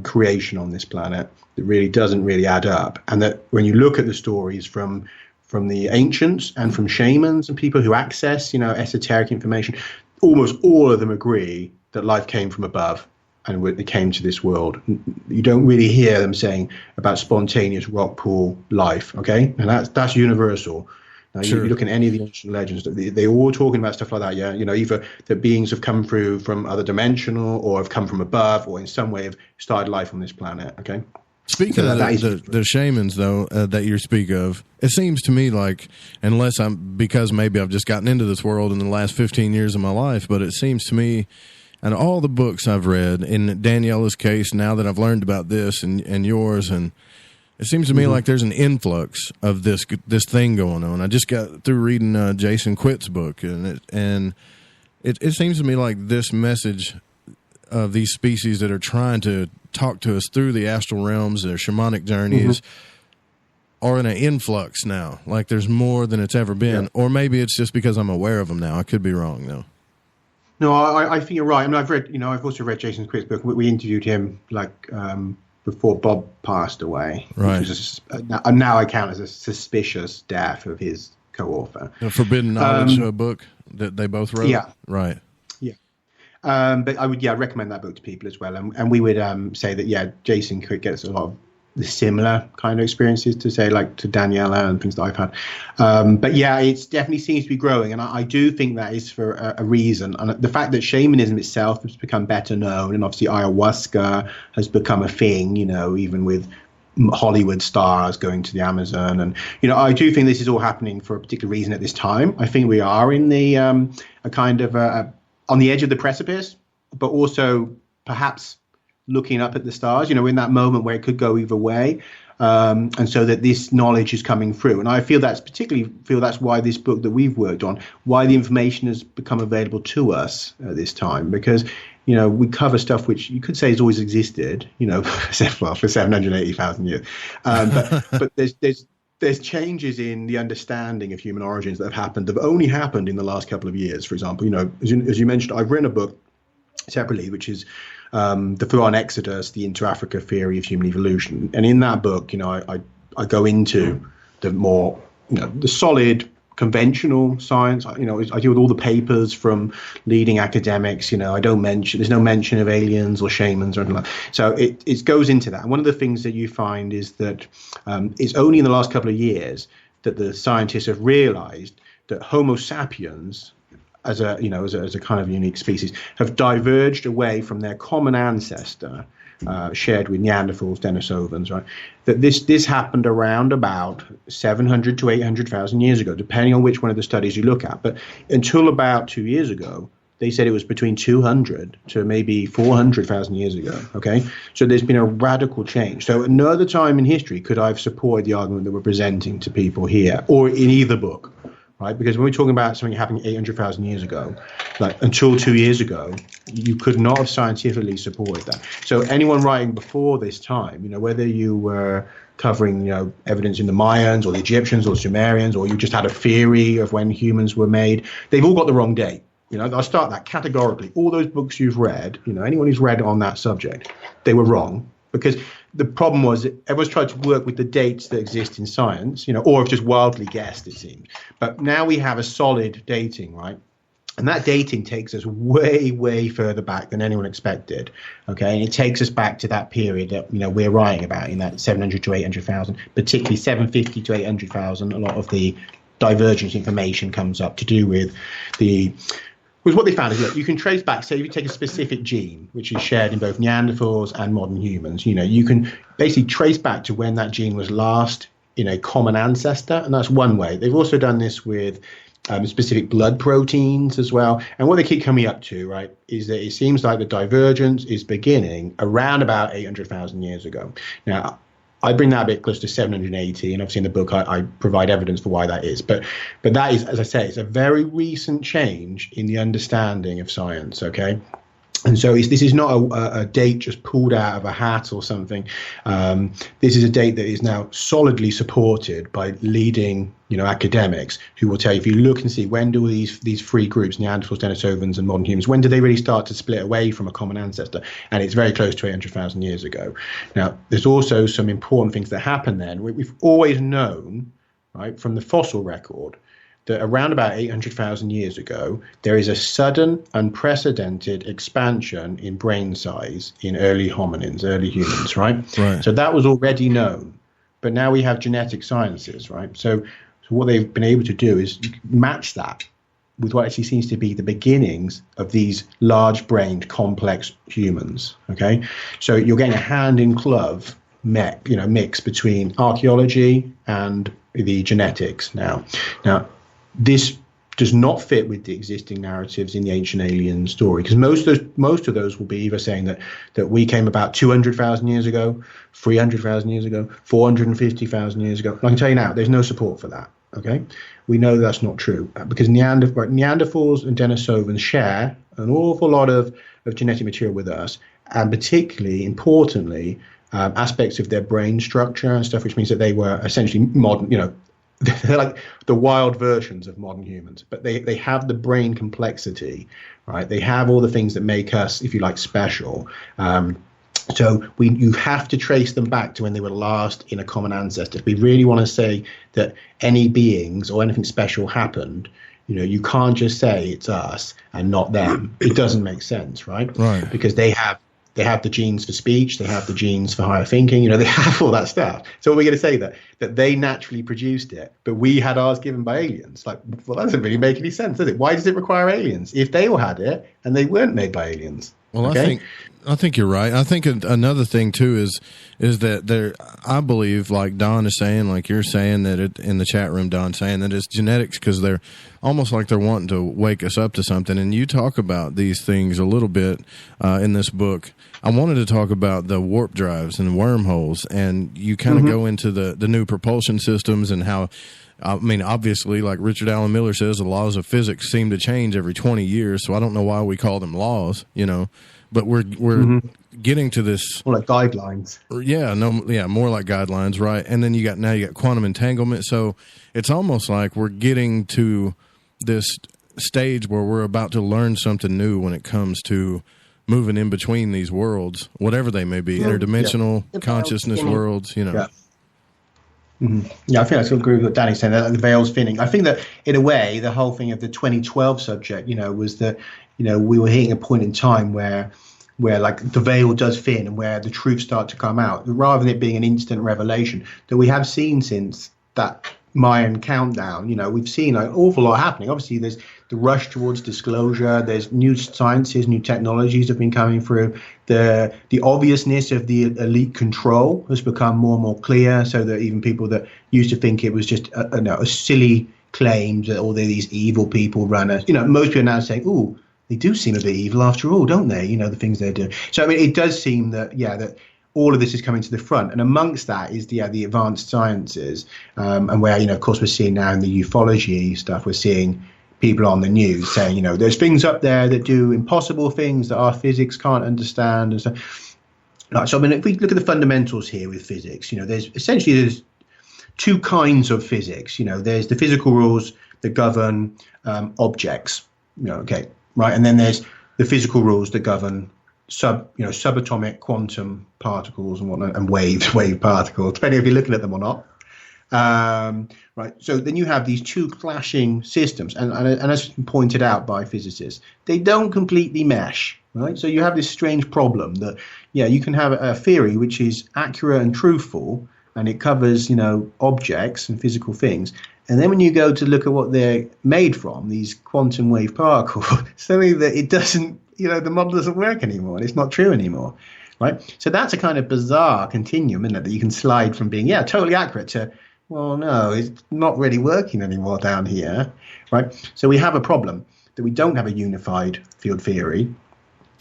S15: creation on this planet that really doesn't really add up, and that when you look at the stories from the ancients and from shamans and people who access esoteric information, almost all of them agree that life came from above and it came to this world. You don't really hear them saying about spontaneous rock pool life, okay? And that's universal. Now, you look at any of the ancient legends, they're all talking about stuff like that, yeah? Either that beings have come through from other dimensional or have come from above or in some way have started life on this planet, okay?
S8: Speaking of the shamans, though, that you speak of, it seems to me like, because maybe I've just gotten into this world in the last 15 years of my life, but it seems to me, and all the books I've read, in Daniella's case, now that I've learned about this and yours, and it seems to me like there's an influx of this thing going on. I just got through reading Jason Quitt's book, and it seems to me like this message of these species that are trying to talk to us through the astral realms, their shamanic journeys, are in an influx now. Like there's more than it's ever been. Or maybe it's just because I'm aware of them now. I could be wrong, though.
S15: No, I think you're right. I mean, I've also read Jason Quitt's book. We interviewed him before Bob passed away,
S8: right?
S15: Which was now I count as a suspicious death of his co-author.
S8: The Forbidden Knowledge book that they both wrote?
S15: Yeah.
S8: Right.
S15: Yeah. But I would recommend that book to people as well. And we would say that, Jason Quitt gets a lot of the similar kind of experiences to say like to Daniella and things that I've had. But it definitely seems to be growing. And I do think that is for a reason. And the fact that shamanism itself has become better known, and obviously ayahuasca has become a thing, even with Hollywood stars going to the Amazon. And, I do think this is all happening for a particular reason at this time. I think we are in the a kind of on the edge of the precipice, but also perhaps looking up at the stars, in that moment where it could go either way. And so that this knowledge is coming through. And I feel that's why this book that we've worked on, why the information has become available to us at this time, because we cover stuff which you could say has always existed, for 780,000 years. But there's changes in the understanding of human origins that have only happened in the last couple of years. For example, as you mentioned, I've written a book separately, which is the Full-on Exodus, the Inter-Africa Theory of Human Evolution. And in that book, I go into the more, the solid conventional science. I deal with all the papers from leading academics. There's no mention of aliens or shamans or anything like that. So it goes into that. And one of the things that you find is that it's only in the last couple of years that the scientists have realized that Homo sapiens, as a kind of unique species, have diverged away from their common ancestor, shared with Neanderthals, Denisovans, right? That this happened around about 700 to 800,000 years ago, depending on which one of the studies you look at. But until about 2 years ago, they said it was between 200 to maybe 400,000 years ago. Okay, so there's been a radical change. So another time in history could I have supported the argument that we're presenting to people here, or in either book. Right? Because when we're talking about something happening 800,000 years ago, like until 2 years ago, you could not have scientifically supported that. So anyone writing before this time, whether you were covering, evidence in the Mayans or the Egyptians or the Sumerians, or you just had a theory of when humans were made, they've all got the wrong date. I'll start that categorically. All those books you've read, anyone who's read on that subject, they were wrong. Because the problem was that everyone's tried to work with the dates that exist in science, or have just wildly guessed, it seems. But now we have a solid dating, right? And that dating takes us way, way further back than anyone expected. Okay, and it takes us back to that period that we're writing about, in that 700 to 800,000, particularly 750 to 800,000. A lot of the divergence information comes up to do with what they found is, look, you can trace back, say if you take a specific gene, which is shared in both Neanderthals and modern humans, you can basically trace back to when that gene was last in a common ancestor, and that's one way. They've also done this with specific blood proteins as well. And what they keep coming up to, right, is that it seems like the divergence is beginning around about 800,000 years ago. Now, I bring that a bit close to 780, and obviously in the book I provide evidence for why that is. But that is, as I say, it's a very recent change in the understanding of science, okay? And so this is not a date just pulled out of a hat or something. This is a date that is now solidly supported by leading, academics who will tell you, if you look and see when do these three groups, Neanderthals, Denisovans, and modern humans, when do they really start to split away from a common ancestor? And it's very close to 800,000 years ago. Now, there's also some important things that happen then. We've always known, right, from the fossil record, that around about 800,000 years ago, there is a sudden, unprecedented expansion in brain size in early hominins, early humans, right?
S8: Right.
S15: So that was already known. But now we have genetic sciences, right? So what they've been able to do is match that with what actually seems to be the beginnings of these large-brained, complex humans, okay? So you're getting a hand-in-glove mix between archaeology and the genetics now. Now, this does not fit with the existing narratives in the ancient alien story, because most of those will be either saying that we came about 200,000 years ago, 300,000 years ago, 450,000 years ago. And I can tell you now, there's no support for that. Okay, we know that's not true, because Neanderthals and Denisovans share an awful lot of genetic material with us, and particularly importantly, aspects of their brain structure and stuff, which means that they were essentially modern. They're like the wild versions of modern humans, but they have the brain complexity, right? They have all the things that make us, if you like, special. So you have to trace them back to when they were last in a common ancestor. If we really want to say that any beings or anything special happened, you can't just say it's us and not them. It doesn't make sense, right?
S8: Right.
S15: Because they have the genes for speech, they have the genes for higher thinking, they have all that stuff. So are we going to say that they naturally produced it, but we had ours given by aliens? Like, well, that doesn't really make any sense, does it? Why does it require aliens if they all had it and they weren't made by aliens?
S8: Well,
S15: okay?
S8: I think you're right. I think another thing too is that there. I believe, like Don is saying, like you're saying that in the chat room, Don saying that it's genetics because they're almost like they're wanting to wake us up to something. And you talk about these things a little bit in this book. I wanted to talk about the warp drives and wormholes, and you kind of go into the new propulsion systems and how. I mean, obviously, like Richard Allen Miller says, the laws of physics seem to change every 20 years. So I don't know why we call them laws, but we're getting to this
S15: more like guidelines.
S8: More like guidelines, right? And then you got quantum entanglement. So it's almost like we're getting to this stage where we're about to learn something new when it comes to moving in between these worlds, whatever they may be, interdimensional consciousness worlds,
S15: Yeah. Yeah, I think I agree with what Danny's saying, that the veil's thinning. I think that, in a way, the whole thing of the 2012 subject, was that, we were hitting a point in time where like the veil does thin and where the truth starts to come out, rather than it being an instant revelation that we have seen since that Mayan countdown. We've seen an awful lot happening. Obviously, there's the rush towards disclosure. There's new sciences, new technologies have been coming through. The obviousness of the elite control has become more and more clear, so that even people that used to think it was just a silly claim that all these evil people run us. Most people are now saying, "Ooh, they do seem a bit evil after all, don't they? The things they're doing." So I mean, it does seem that that all of this is coming to the front, and amongst that is the advanced sciences, and where of course we're seeing now in the ufology stuff, we're seeing people on the news saying, there's things up there that do impossible things that our physics can't understand, and so. So I mean, if we look at the fundamentals here with physics, there's two kinds of physics. There's the physical rules that govern objects. Right, and then there's the physical rules that govern subatomic quantum particles and whatnot, and wave particles, depending if you're looking at them or not. Right, so then you have these two clashing systems, and as pointed out by physicists, they don't completely mesh. Right, so you have this strange problem that you can have a theory which is accurate and truthful, and it covers objects and physical things. And then when you go to look at what they're made from, these quantum wave particles, suddenly that it doesn't, the model doesn't work anymore, and it's not true anymore, right? So that's a kind of bizarre continuum, isn't it, that you can slide from being, totally accurate to, well, no, it's not really working anymore down here, right? So we have a problem that we don't have a unified field theory,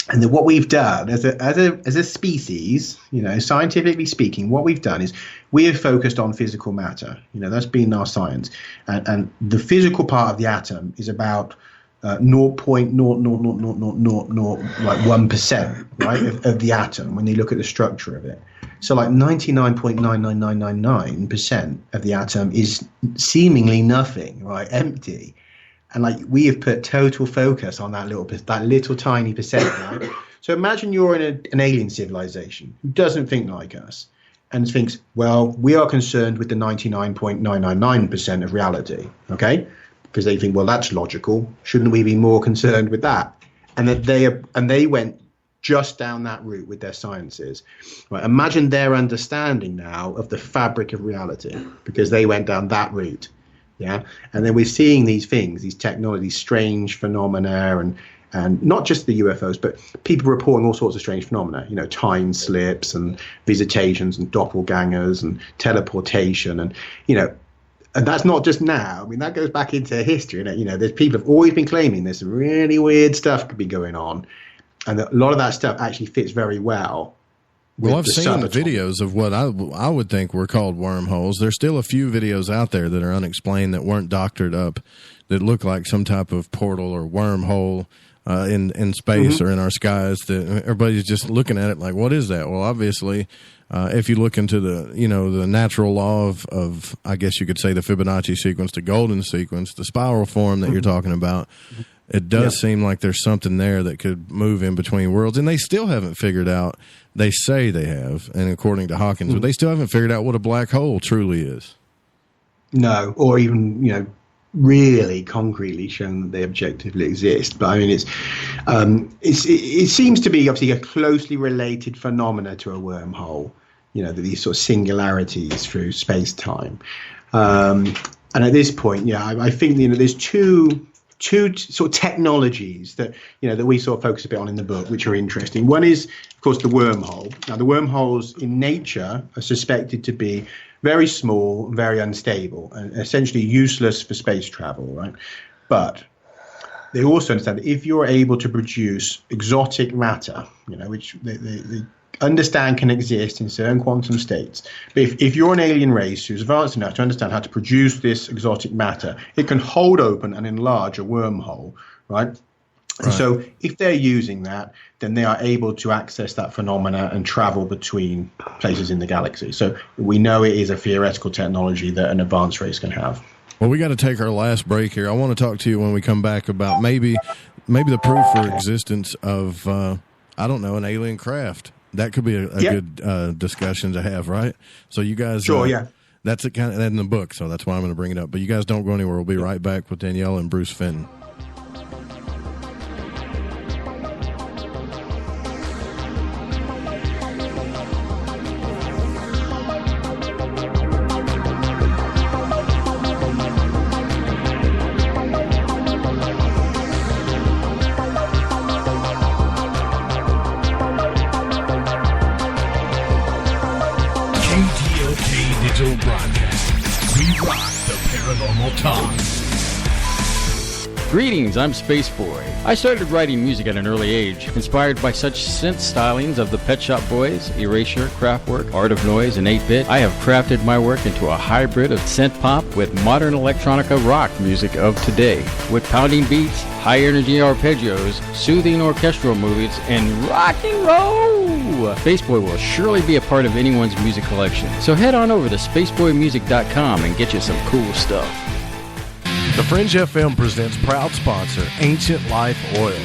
S15: and that what we've done as a species, scientifically speaking, what we've done is we have focused on physical matter. That's been our science, and the physical part of the atom is about 0.0000001%, right, of the atom when you look at the structure of it. So like 99.99999% of the atom is seemingly nothing, right, empty. And like we have put total focus on that little tiny percent, right? So imagine you're in an alien civilization who doesn't think like us and thinks, well, we are concerned with the 99.999% of reality, okay? Because they think, well, that's logical. Shouldn't we be more concerned with that? And that they went just down that route with their sciences. Right? Imagine their understanding now of the fabric of reality, because they went down that route. Yeah, and then we're seeing these things, these technologies, strange phenomena, and not just the UFOs, but people reporting all sorts of strange phenomena. Time slips and visitations and doppelgangers and teleportation, and and that's not just now. I mean, that goes back into history. There's people have always been claiming there's some really weird stuff could be going on, and a lot of that stuff actually fits very well.
S8: Well, I've seen the videos of what I would think were called wormholes. There's still a few videos out there that are unexplained, that weren't doctored up, that look like some type of portal or wormhole in space or in our skies, that everybody's just looking at it like, what is that? Well, obviously, if you look into the natural law of I guess you could say the Fibonacci sequence, the golden sequence, the spiral form that you're talking about, it does seem like there's something there that could move in between worlds, and they still haven't figured out. They say they have, and according to Hawkins, but they still haven't figured out what a black hole truly is.
S15: No, or even really concretely shown that they objectively exist. But I mean, it seems to be obviously a closely related phenomena to a wormhole. These sort of singularities through space time, and at this point, I think there's two two sort of technologies that we sort of focus a bit on in the book, which are interesting. One is, of course, the wormhole. Now, the wormholes in nature are suspected to be very small, very unstable, and essentially useless for space travel, right? But they also understand that if you're able to produce exotic matter, which they understand can exist in certain quantum states, but if you're an alien race who's advanced enough to understand how to produce this exotic matter, it can hold open and enlarge a wormhole, right? And so if they're using that, then they are able to access that phenomena and travel between places in the galaxy. So we know it is a theoretical technology that an advanced race can have.
S8: Well, we got to take our last break here. I want to talk to you when we come back about maybe the proof for existence of, an alien craft. That could be a good discussion to have, right? So you guys...
S15: Sure, yeah.
S8: That's kind of in the book, so that's why I'm going to bring it up. But you guys don't go anywhere. We'll be right back with Daniella and Bruce Fenton.
S1: Greetings, I'm Space Boy. I started writing music at an early age, inspired by such synth stylings of the Pet Shop Boys, Erasure, Kraftwerk, Art of Noise, and 8-Bit. I have crafted my work into a hybrid of synth pop with modern electronica rock music of today, with pounding beats, high-energy arpeggios, soothing orchestral movements, and rock and roll! Space Boy will surely be a part of anyone's music collection, so head on over to spaceboymusic.com and get you some cool stuff.
S8: The Fringe FM presents proud sponsor, Ancient Life Oil.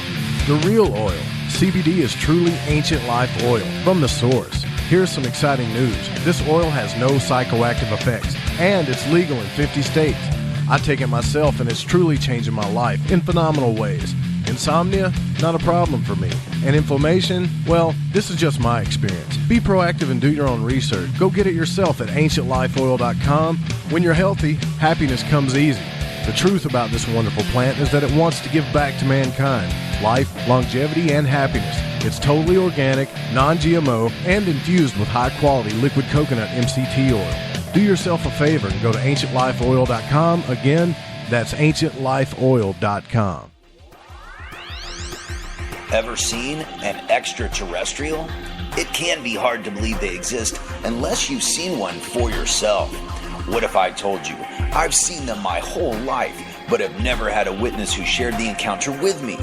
S8: The real oil. CBD is truly ancient life oil from the source. Here's some exciting news. This oil has no psychoactive effects, and it's legal in 50 states. I take it myself, and it's truly changing my life in phenomenal ways. Insomnia? Not a problem for me. And inflammation? Well, this is just my experience. Be proactive and do your own research. Go get it yourself at ancientlifeoil.com. When you're healthy, happiness comes easy. The truth about this wonderful plant is that it wants to give back to mankind life, longevity, and happiness. It's totally organic, non-GMO, and infused with high-quality liquid coconut MCT oil. Do yourself a favor and go to ancientlifeoil.com. Again, that's ancientlifeoil.com.
S3: Ever seen an extraterrestrial? It can be hard to believe they exist unless you've seen one for yourself. What if I told you I've seen them my whole life, but have never had a witness who shared the encounter with me?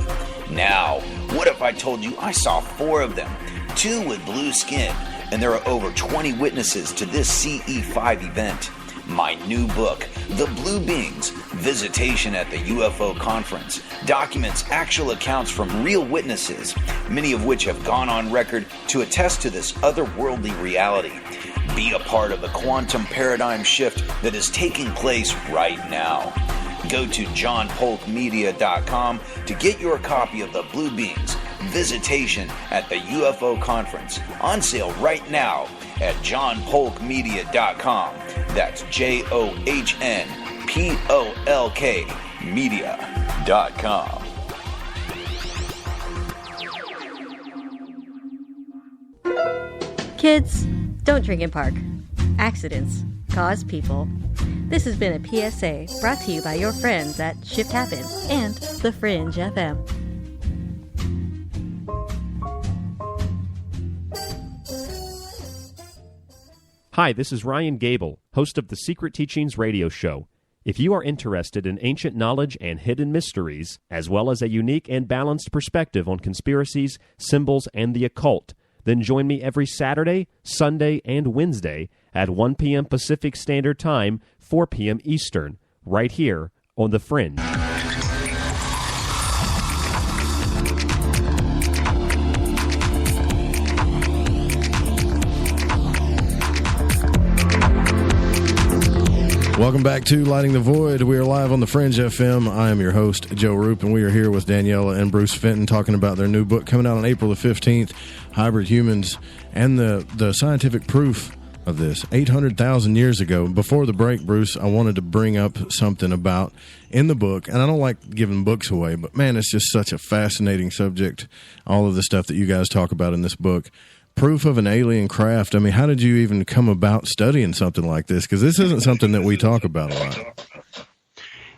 S3: Now, what if I told you I saw 4 of them, 2 with blue skin, and there are over 20 witnesses to this CE5 event? My new book, The Blue Beings, Visitation at the UFO Conference, documents actual accounts from real witnesses, many of which have gone on record to attest to this otherworldly reality. Be a part of the quantum paradigm shift that is taking place right now. Go to johnpolkmedia.com to get your copy of The Blue Beings, Visitation at the UFO Conference, on sale right now at johnpolkmedia.com. That's JOHNPOLK media.com.
S12: Kids, don't drink and park. Accidents cause people. This has been a PSA brought to you by your friends at Shift Happens and The Fringe FM.
S4: Hi, this is Ryan Gable, host of the Secret Teachings radio show. If you are interested in ancient knowledge and hidden mysteries, as well as a unique and balanced perspective on conspiracies, symbols, and the occult, then join me every Saturday, Sunday, and Wednesday at 1 p.m. Pacific Standard Time, 4 p.m. Eastern, right here on The Fringe.
S8: Welcome back to Lighting the Void. We are live on the Fringe FM. I am your host, Joe Roop, and we are here with Daniella and Bruce Fenton talking about their new book coming out on April the 15th, Hybrid Humans, and the scientific proof of this. 800,000 years ago. Before the break, Bruce, I wanted to bring up something about in the book, and I don't like giving books away, but man, it's just such a fascinating subject, all of the stuff that you guys talk about in this book. Proof of an alien craft. I mean, how did you even come about studying something like this? Because this isn't something that we talk about a lot.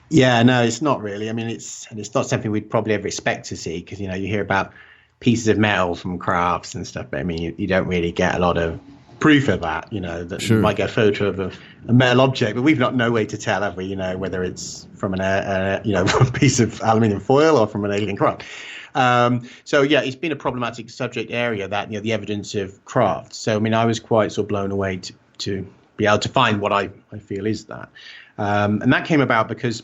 S15: Yeah, no, it's not really. I mean, it's not something we'd probably ever expect to see because, you hear about pieces of metal from crafts and stuff, but I mean, you don't really get a lot of proof of that, that sure. You might get a photo of a metal object, but we've got no way to tell, have we, whether it's from a piece of aluminium foil or from an alien craft. So yeah, it's been a problematic subject area, that, the evidence of craft. So, I mean, I was quite sort of blown away to be able to find what I feel is that. And that came about because,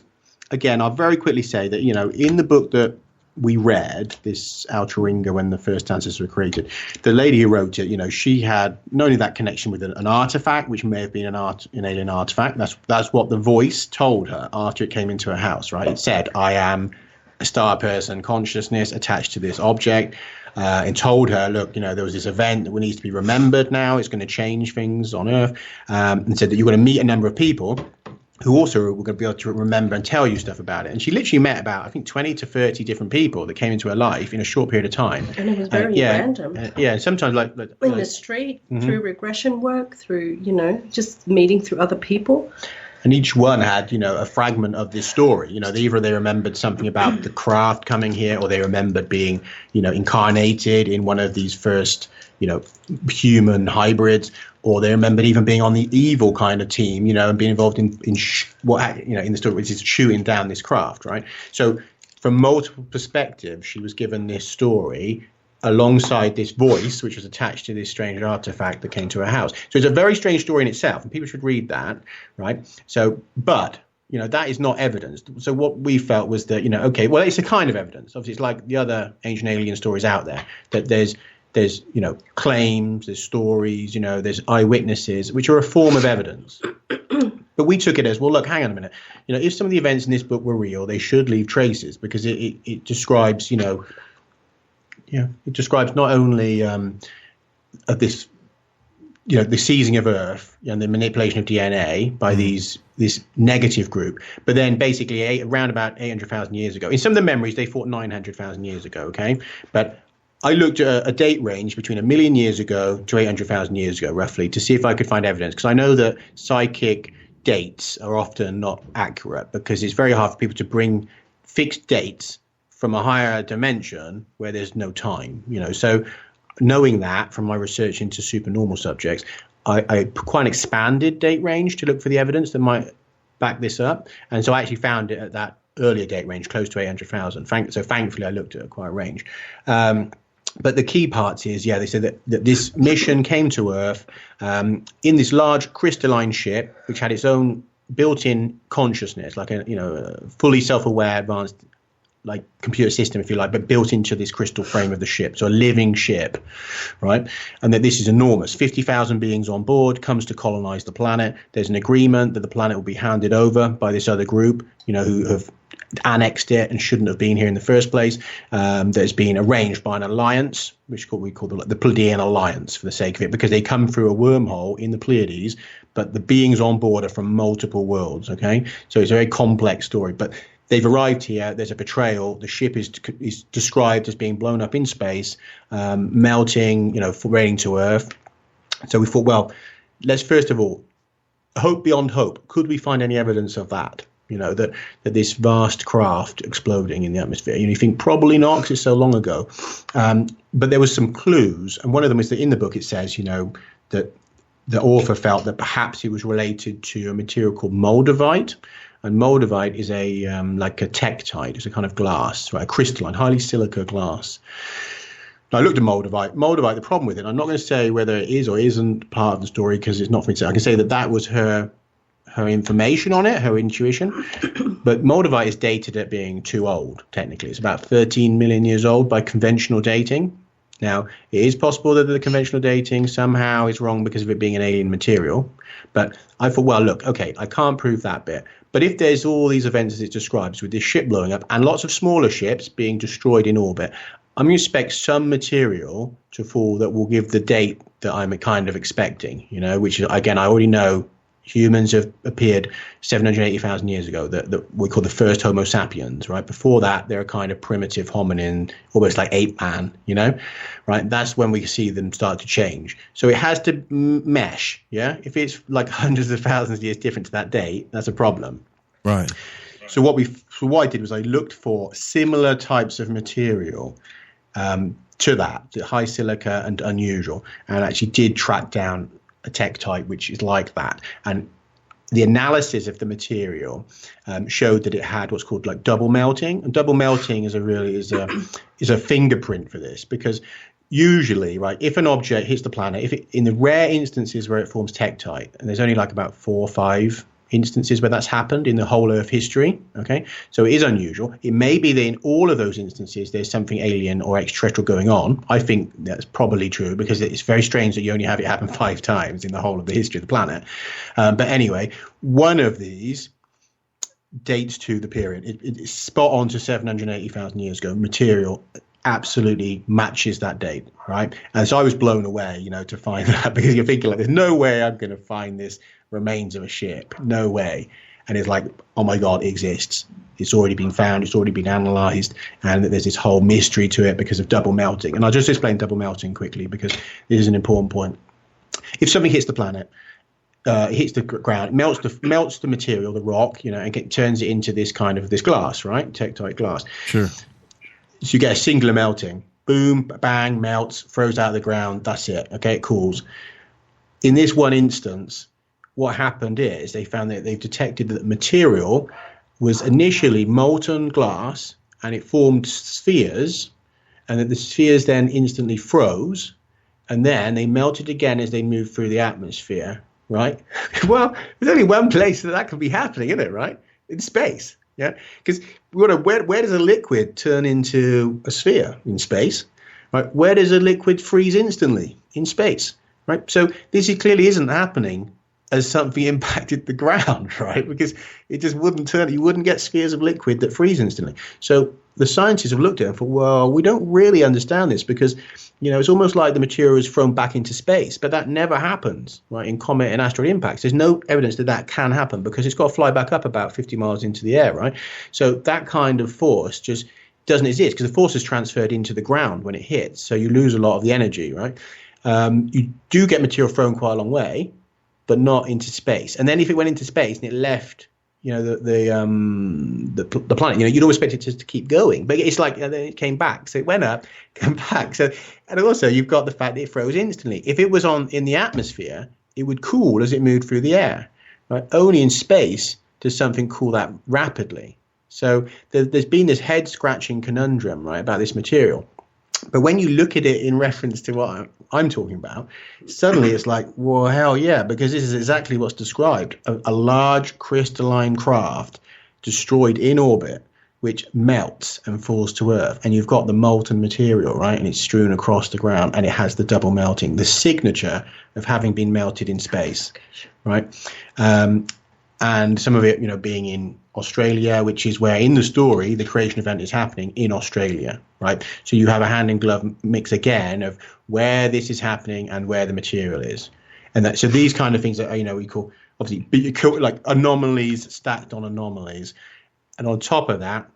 S15: again, I'll very quickly say that, in the book that we read, this Outer Ringa, when the first ancestors were created, the lady who wrote it, she had not only that connection with an artifact, which may have been an alien artifact. That's what the voice told her after it came into her house, right? It said, I am a star person consciousness attached to this object, and told her, look, there was this event that needs to be remembered now. It's going to change things on Earth, and said that you're going to meet a number of people who also were going to be able to remember and tell you stuff about it. And she literally met about, I think, 20 to 30 different people that came into her life in a short period of time.
S16: And it was very random.
S15: Yeah, sometimes like
S16: in the street, through regression work, through, just meeting through other people.
S15: And each one had, a fragment of this story. Either they remembered something about the craft coming here, or they remembered being, incarnated in one of these first, human hybrids, or they remembered even being on the evil kind of team, and being involved in in the story, which is shooting down this craft, right? So from multiple perspectives, she was given this story alongside this voice, which was attached to this strange artifact that came to her house. So it's a very strange story in itself, and people should read that, right? So, but, that is not evidence. So what we felt was that, okay, well, it's a kind of evidence. Obviously, it's like the other ancient alien stories out there, that there's claims, there's stories, there's eyewitnesses, which are a form of evidence. But we took it as, well, look, hang on a minute. If some of the events in this book were real, they should leave traces, because it describes, it describes not only of this, the seizing of Earth and the manipulation of DNA by this negative group, but then basically around about 800,000 years ago. In some of the memories, they thought 900,000 years ago, okay? But I looked at a date range between 1 million years ago to 800,000 years ago, roughly, to see if I could find evidence. Because I know that psychic dates are often not accurate, because it's very hard for people to bring fixed dates from a higher dimension where there's no time, So knowing that from my research into supernormal subjects, I quite an expanded date range to look for the evidence that might back this up. And so I actually found it at that earlier date range, close to 800,000. So thankfully, I looked at quite a range. But the key part is, they said that this mission came to Earth in this large crystalline ship, which had its own built-in consciousness, like a fully self-aware, advanced, like computer system, if you like, but built into this crystal frame of the ship. So a living ship, right? And that this is enormous. 50,000 beings on board, comes to colonize the planet. There's an agreement that the planet will be handed over by this other group, who have annexed it and shouldn't have been here in the first place. That's been arranged by an alliance, which we call the Pleiadian Alliance for the sake of it, because they come through a wormhole in the Pleiades, but the beings on board are from multiple worlds, okay? So it's a very complex story, but they've arrived here. There's a betrayal. The ship is described as being blown up in space, melting, raining to Earth. So we thought, well, let's first of all, hope beyond hope. Could we find any evidence of that? That this vast craft exploding in the atmosphere. You think probably not, because it's so long ago. But there was some clues, and one of them is that in the book it says, that the author felt that perhaps it was related to a material called moldavite. And moldavite is like a tektite. It's a kind of glass, right? A crystalline, highly silica glass. Now, I looked at moldavite. Moldavite, the problem with it, I'm not going to say whether it is or isn't part of the story, because it's not for me to say. I can say that was her information on it, her intuition. But moldavite is dated at being too old, technically. It's about 13 million years old by conventional dating. Now, it is possible that the conventional dating somehow is wrong because of it being an alien material. But I thought, well, look, okay, I can't prove that bit. But if there's all these events as it describes, with this ship blowing up and lots of smaller ships being destroyed in orbit, I'm going to expect some material to fall that will give the date that I'm kind of expecting, which is, again, I already know humans have appeared 780,000 years ago, that we call the first Homo sapiens, right? Before that, they're a kind of primitive hominin, almost like ape man, right? That's when we see them start to change. So it has to mesh, yeah? If it's like hundreds of thousands of years different to that date, that's a problem.
S8: Right.
S15: So what I did was I looked for similar types of material to that, the high silica and unusual, and actually did track down a tektite which is like that. And the analysis of the material showed that it had what's called like double melting. And double melting is a fingerprint for this, because usually, right, if an object hits the planet, in the rare instances where it forms tektite, and there's only like about 4 or 5 instances where that's happened in the whole Earth history, okay? So it is unusual. It may be that in all of those instances there's something alien or extraterrestrial going on. I think that's probably true, because it's very strange that you only have it happen 5 times in the whole of the history of the planet. But anyway, one of these dates to the period. It's spot on to 780,000 years ago. Material absolutely matches that date, right? And so I was blown away, to find that, because you're thinking like, there's no way I'm going to find this remains of a ship, no way. And it's like, oh my God, it exists. It's already been found, it's already been analyzed, and there's this whole mystery to it because of double melting. And I'll just explain double melting quickly, because this is an important point. If something hits the planet, it hits the ground, it melts the material, the rock, and turns it into this glass, right? Tektite glass.
S8: Sure.
S15: So you get a singular melting. Boom, bang, melts, throws out of the ground. That's it. Okay, it cools. In this one instance, what happened is they found that they've detected that the material was initially molten glass, and it formed spheres, and that the spheres then instantly froze, and then they melted again as they moved through the atmosphere, right? Well, there's only one place that can be happening, isn't it, right? In space. Yeah, because where does a liquid turn into a sphere? In space, right? Where does a liquid freeze instantly? In space, right? So this clearly isn't happening as something impacted the ground, right? Because it just wouldn't turn. You wouldn't get spheres of liquid that freeze instantly. So the scientists have looked at it and thought, well, we don't really understand this, because it's almost like the material is thrown back into space, but that never happens, right? In comet and asteroid impacts, there's no evidence that can happen, because it's got to fly back up about 50 miles into the air, right? So that kind of force just doesn't exist, because the force is transferred into the ground when it hits, so you lose a lot of the energy, right? You do get material thrown quite a long way, but not into space. And then if it went into space and it left, the planet, you'd always expect it just to keep going, but it's like, it came back, so it went up, came back. So, and also you've got the fact that it froze instantly. If it was in the atmosphere, it would cool as it moved through the air, right? Only in space does something cool that rapidly. So there's been this head scratching conundrum, right, about this material. But when you look at it in reference to what I'm talking about, suddenly it's like, well, hell yeah, because this is exactly what's described. A large crystalline craft destroyed in orbit, which melts and falls to Earth. And you've got the molten material, right? And it's strewn across the ground, and it has the double melting, the signature of having been melted in space, right? And some of it, being in Australia, which is where in the story the creation event is happening in Australia, right? So you have a hand in glove mix again of where this is happening and where the material is, and so these kind of things that we call obviously like anomalies stacked on anomalies, and on top of that,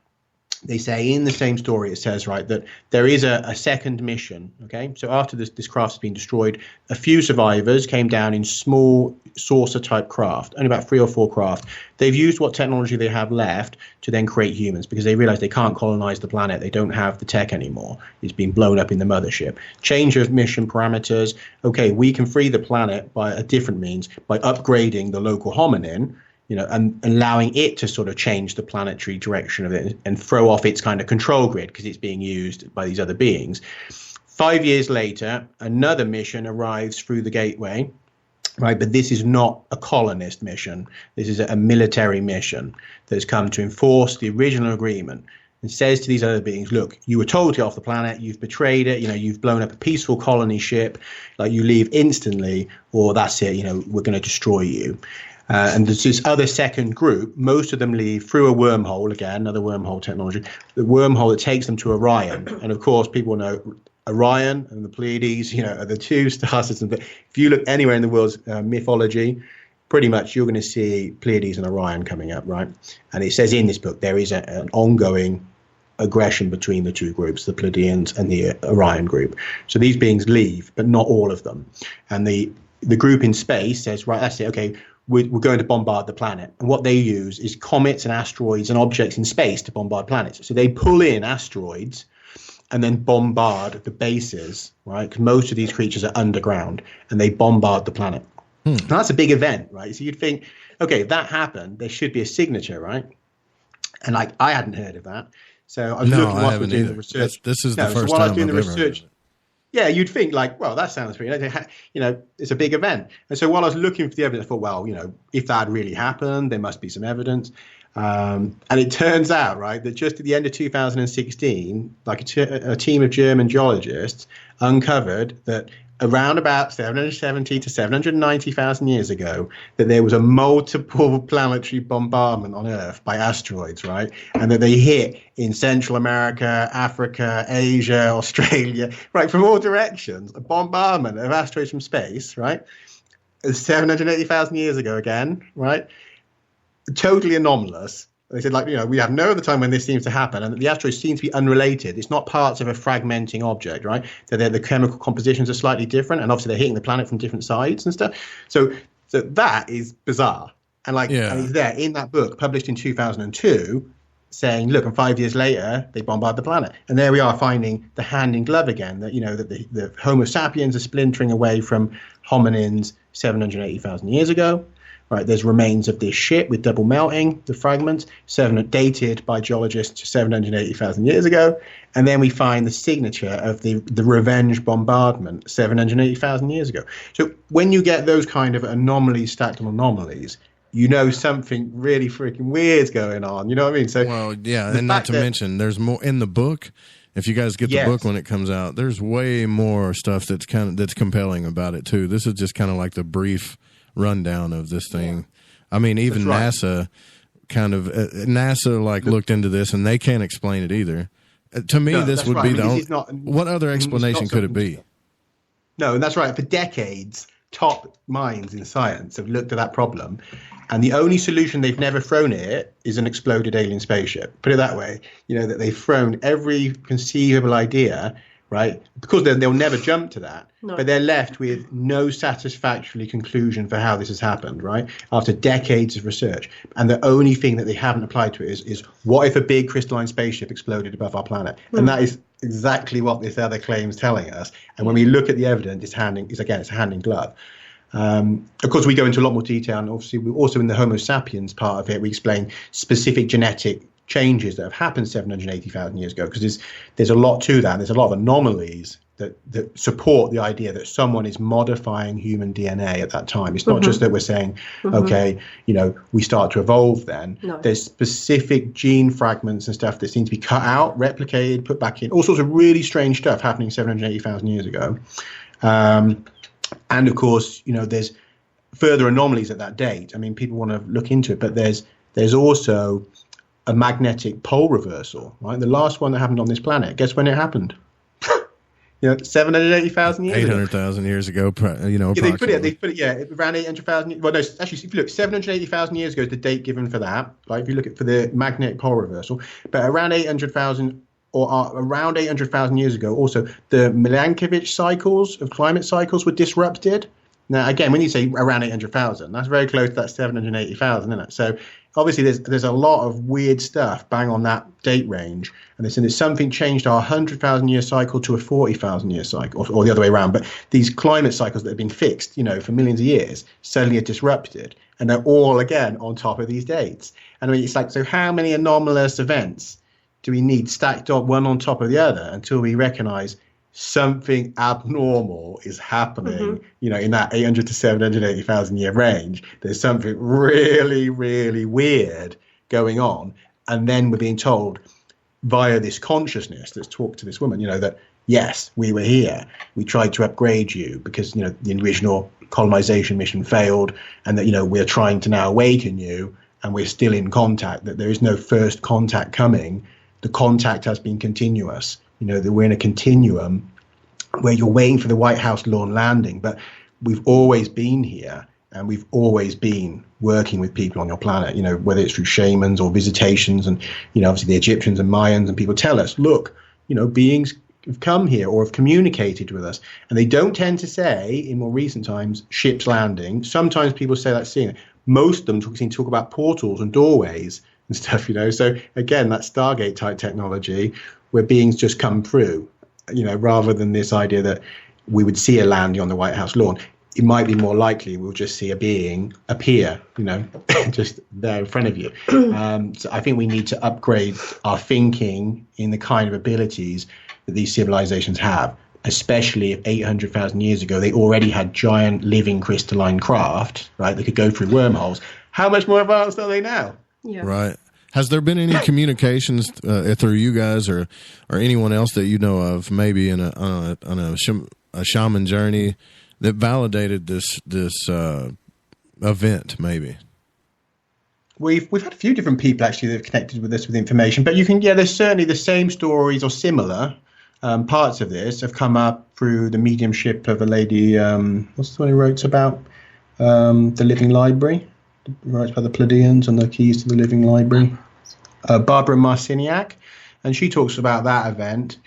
S15: they say in the same story, it says, right, that there is a second mission, okay? So after this craft has been destroyed, a few survivors came down in small saucer-type craft, only about 3 or 4 craft. They've used what technology they have left to then create humans, because they realize they can't colonize the planet. They don't have the tech anymore. It's been blown up in the mothership. Change of mission parameters. Okay, we can free the planet by a different means, by upgrading the local hominin, and allowing it to sort of change the planetary direction of it and throw off its kind of control grid, because it's being used by these other beings. 5 years later, another mission arrives through the gateway, right? But this is not a colonist mission. This is a military mission that has come to enforce the original agreement, and says to these other beings, look, you were told to get off the planet, you've betrayed it, you've blown up a peaceful colony ship, like you leave instantly, or that's it, we're going to destroy you. And there's this other second group. Most of them leave through a wormhole, again, another wormhole technology, the wormhole that takes them to Orion. And of course, people know Orion and the Pleiades, are the two star systems. But if you look anywhere in the world's mythology, pretty much you're going to see Pleiades and Orion coming up, right? And it says in this book there is an ongoing aggression between the two groups, the Pleiadians and the Orion group. So these beings leave, but not all of them. And the group in space says, right, that's it, okay, we're going to bombard the planet. And what they use is comets and asteroids and objects in space to bombard planets. So they pull in asteroids and then bombard the bases, right? Because most of these creatures are underground, and they bombard the planet. Now, that's a big event, right? So you'd think, okay, if that happened, there should be a signature, right? And I hadn't heard of that. So I was looking while I was doing the research.
S8: This is the first time I've ever heard of it.
S15: Yeah, you'd think well, that sounds pretty, it's a big event. And so while I was looking for the evidence, I thought, well, if that really happened, there must be some evidence. And it turns out, right, that just at the end of 2016, like a team of German geologists uncovered that around about 770 to 790,000 years ago, that there was a multiple planetary bombardment on Earth by asteroids, right? And that they hit in Central America, Africa, Asia, Australia, right, from all directions, a bombardment of asteroids from space, right? 780,000 years ago again, right? Totally anomalous. They said, we have no other time when this seems to happen, and the asteroids seem to be unrelated. It's not parts of a fragmenting object, right? So the chemical compositions are slightly different, and obviously they're hitting the planet from different sides and stuff. So that is bizarre. And and he's there in that book, published in 2002, saying, look, and 5 years later, they bombard the planet. And there we are finding the hand in glove again, that, that the Homo sapiens are splintering away from hominins 780,000 years ago. Right, there's remains of this ship with double melting, the fragments, dated by geologists 780,000 years ago. And then we find the signature of the revenge bombardment 780,000 years ago. So when you get those kind of anomalies stacked on anomalies, something really freaking weird's going on. You know what I mean? So,
S8: well, yeah, and not to mention, there's more in the book. If you guys get the book when it comes out, there's way more stuff that's compelling about it too. This is just kind of like the brief rundown of this thing. I mean, even NASA looked into this, and they can't explain it either. To me, this would be what other explanation could it be?
S15: No, and that's right. For decades, top minds in science have looked at that problem, and the only solution they've never thrown at it is an exploded alien spaceship. Put it that way, that they've thrown every conceivable idea, right? Because they'll never jump to that. No. But they're left with no satisfactory conclusion for how this has happened, right? After decades of research. And the only thing that they haven't applied to it is what if a big crystalline spaceship exploded above our planet? And that is exactly what this other claim is telling us. And when we look at the evidence, it's hand in glove. Of course, we go into a lot more detail, and obviously we also, in the Homo sapiens part of it, we explain specific genetic changes that have happened 780,000 years ago, because there's a lot to that. And there's a lot of anomalies that support the idea that someone is modifying human DNA at that time. It's not just that we're saying, okay, we start to evolve then. No. There's specific gene fragments and stuff that seem to be cut out, replicated, put back in. All sorts of really strange stuff happening 780,000 years ago. And of course, there's further anomalies at that date. I mean, people want to look into it, but there's also a magnetic pole reversal, right? The last one that happened on this planet. Guess when it happened? 780,000 years
S8: 800,000 years ago,
S15: they put it, around 800,000. Well, no, actually, if you look, 780,000 years ago is the date given for that, right? If you look at for the magnetic pole reversal, but around 800,000 years ago, also the Milankovitch cycles of climate cycles were disrupted. Now, again, when you say around 800,000, that's very close to that 780,000, isn't it? So obviously there's a lot of weird stuff bang on that date range. And they said that something changed our 100,000 year cycle to a 40,000 year cycle, or the other way around. But these climate cycles that have been fixed, for millions of years, suddenly are disrupted. And they're all, again, on top of these dates. And I mean, it's like, so how many anomalous events do we need stacked up one on top of the other until we recognize something abnormal is happening, in that 800 to 780,000 year range? There's something really, really weird going on. And then we're being told via this consciousness that's talked to this woman, that yes, we were here. We tried to upgrade you because, the original colonization mission failed, and that, we're trying to now awaken you, and we're still in contact, that there is no first contact coming. The contact has been continuous. That we're in a continuum where you're waiting for the White House lawn landing, but we've always been here, and we've always been working with people on your planet, whether it's through shamans or visitations, and, obviously the Egyptians and Mayans, and people tell us, look, beings have come here or have communicated with us. And they don't tend to say, in more recent times, ships landing. Sometimes people say that seeing it. Most of them seem to talk about portals and doorways and stuff, So again, that Stargate type technology where beings just come through, rather than this idea that we would see a landing on the White House lawn. It might be more likely we'll just see a being appear, just there in front of you. So I think we need to upgrade our thinking in the kind of abilities that these civilizations have, especially if 800,000 years ago they already had giant living crystalline craft, right? They could go through wormholes. How much more advanced are they now?
S16: Yeah.
S8: Right. Has there been any communications through you guys or anyone else that you know of, maybe on a shaman journey, that validated this event? Maybe
S15: we've had a few different people actually that have connected with us with information, but there's certainly the same stories or similar parts of this have come up through the mediumship of a lady. What's the one who wrote about the Living Library? Writes about the Pleiadians and the keys to the Living Library. Barbara Marciniak, and she talks about that event.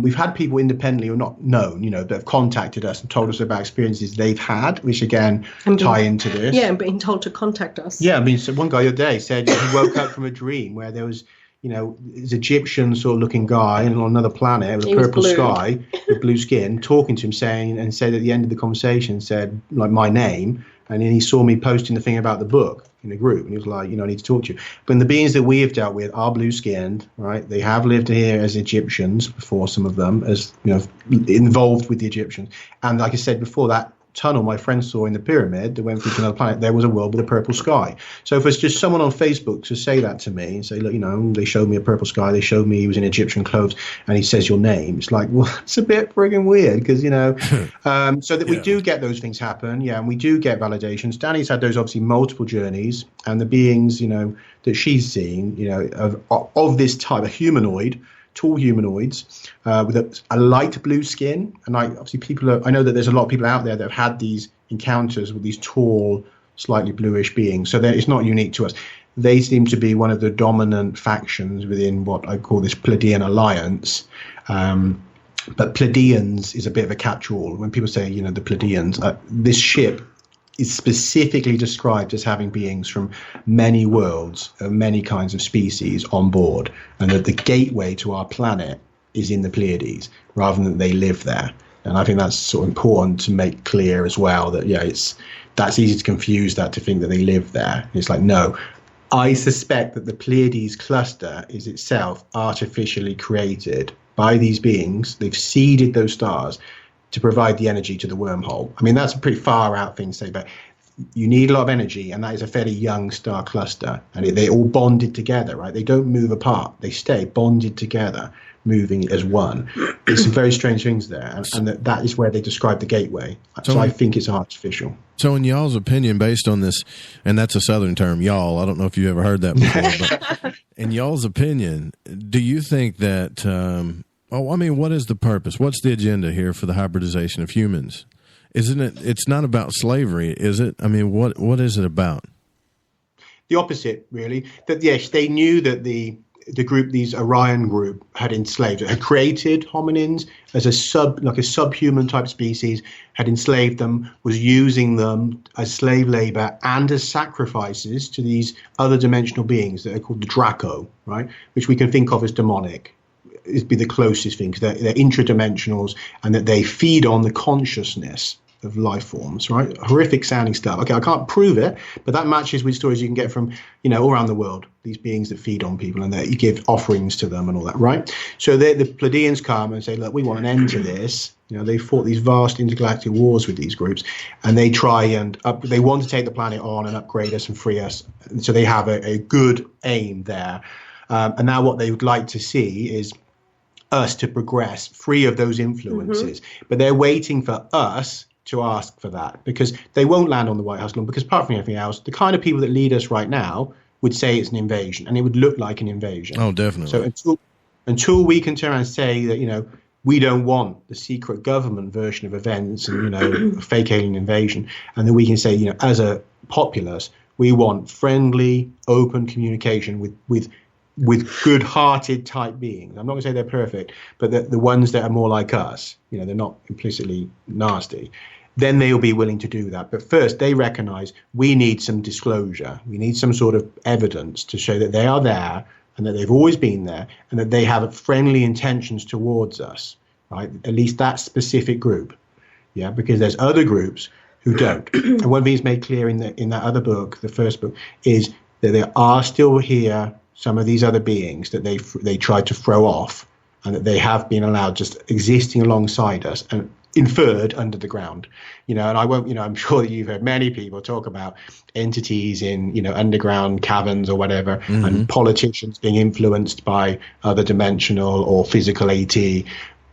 S15: We've had people independently or not known, that have contacted us and told us about experiences they've had, which again tie into this.
S16: Yeah, and being told to contact us.
S15: Yeah, so one guy the other day said he woke up from a dream where there was, this Egyptian sort of looking guy on another planet with a purple sky with blue skin talking to him, said at the end of the conversation, said like my name, and then he saw me posting the thing about the book in a group, and he was like, I need to talk to you. But the beings that we have dealt with are blue-skinned, right? They have lived here as Egyptians before, some of them, as, involved with the Egyptians. And like I said before, that tunnel my friend saw in the pyramid that went through to another planet, there was a world with a purple sky. So if it's just someone on Facebook to say that to me and say, look, they showed me a purple sky, they showed me he was in Egyptian clothes, and he says your name, it's like, well, it's a bit friggin' weird, because so that we do get those things happen, and we do get validations. Danny's had those obviously multiple journeys, and the beings that she's seen of this type, a humanoid, tall humanoids with a light blue skin. And I know that there's a lot of people out there that have had these encounters with these tall, slightly bluish beings. So it's not unique to us. They seem to be one of the dominant factions within what I call this Pleiadian alliance. But Pleiadians is a bit of a catch-all. When people say, the Pleiadians, this ship is specifically described as having beings from many worlds, many kinds of species on board, and that the gateway to our planet is in the Pleiades, rather than they live there. And I think that's sort of important to make clear as well, that that's easy to confuse that, to think that they live there. It's like, no, I suspect that the Pleiades cluster is itself artificially created by these beings. They've seeded those stars to provide the energy to the wormhole. I mean, that's a pretty far out thing to say, but you need a lot of energy, and that is a fairly young star cluster, and they all bonded together, right? They don't move apart. They stay bonded together, moving as one. There's some very strange things there, and that is where they describe the gateway. So I think it's artificial.
S8: So in y'all's opinion, based on this, and that's a Southern term, y'all, I don't know if you ever heard that before, but in y'all's opinion, do you think that what is the purpose? What's the agenda here for the hybridization of humans? Isn't it? It's not about slavery, is it? I mean, what is it about?
S15: The opposite, really. That yes, they knew that the group, these Orion group, had enslaved, had created hominins as a subhuman type species, had enslaved them, was using them as slave labor and as sacrifices to these other dimensional beings that are called the Draco, right? Which we can think of as demonic. It'd be the closest thing, because they're intradimensionals, and that they feed on the consciousness of life forms, right? Horrific sounding stuff. Okay, I can't prove it, but that matches with stories you can get from, all around the world, these beings that feed on people and that you give offerings to them and all that, right? So the Pleiadians come and say, look, we want an end to this. They fought these vast intergalactic wars with these groups, and they try and they want to take the planet on and upgrade us and free us. And so they have a good aim there. And now what they would like to see is us to progress free of those influences. But they're waiting for us to ask for that, because they won't land on the White House lawn, because apart from anything else, the kind of people that lead us right now would say it's an invasion, and it would look like an invasion.
S8: Oh, definitely.
S15: So until we can turn around and say that, we don't want the secret government version of events and, a fake alien invasion, and then we can say, as a populace, we want friendly, open communication with good-hearted type beings. I'm not going to say they're perfect, but the ones that are more like us, they're not implicitly nasty. Then they'll be willing to do that. But first, they recognize we need some disclosure. We need some sort of evidence to show that they are there and that they've always been there and that they have friendly intentions towards us, right? At least that specific group, yeah, because there's other groups who don't. And one thing is made clear in that other book, the first book, is that there are still here some of these other beings that they tried to throw off, and that they have been allowed just existing alongside us and inferred under the ground, and I won't, I'm sure that you've heard many people talk about entities in, underground caverns or whatever, and politicians being influenced by other dimensional or physical AT.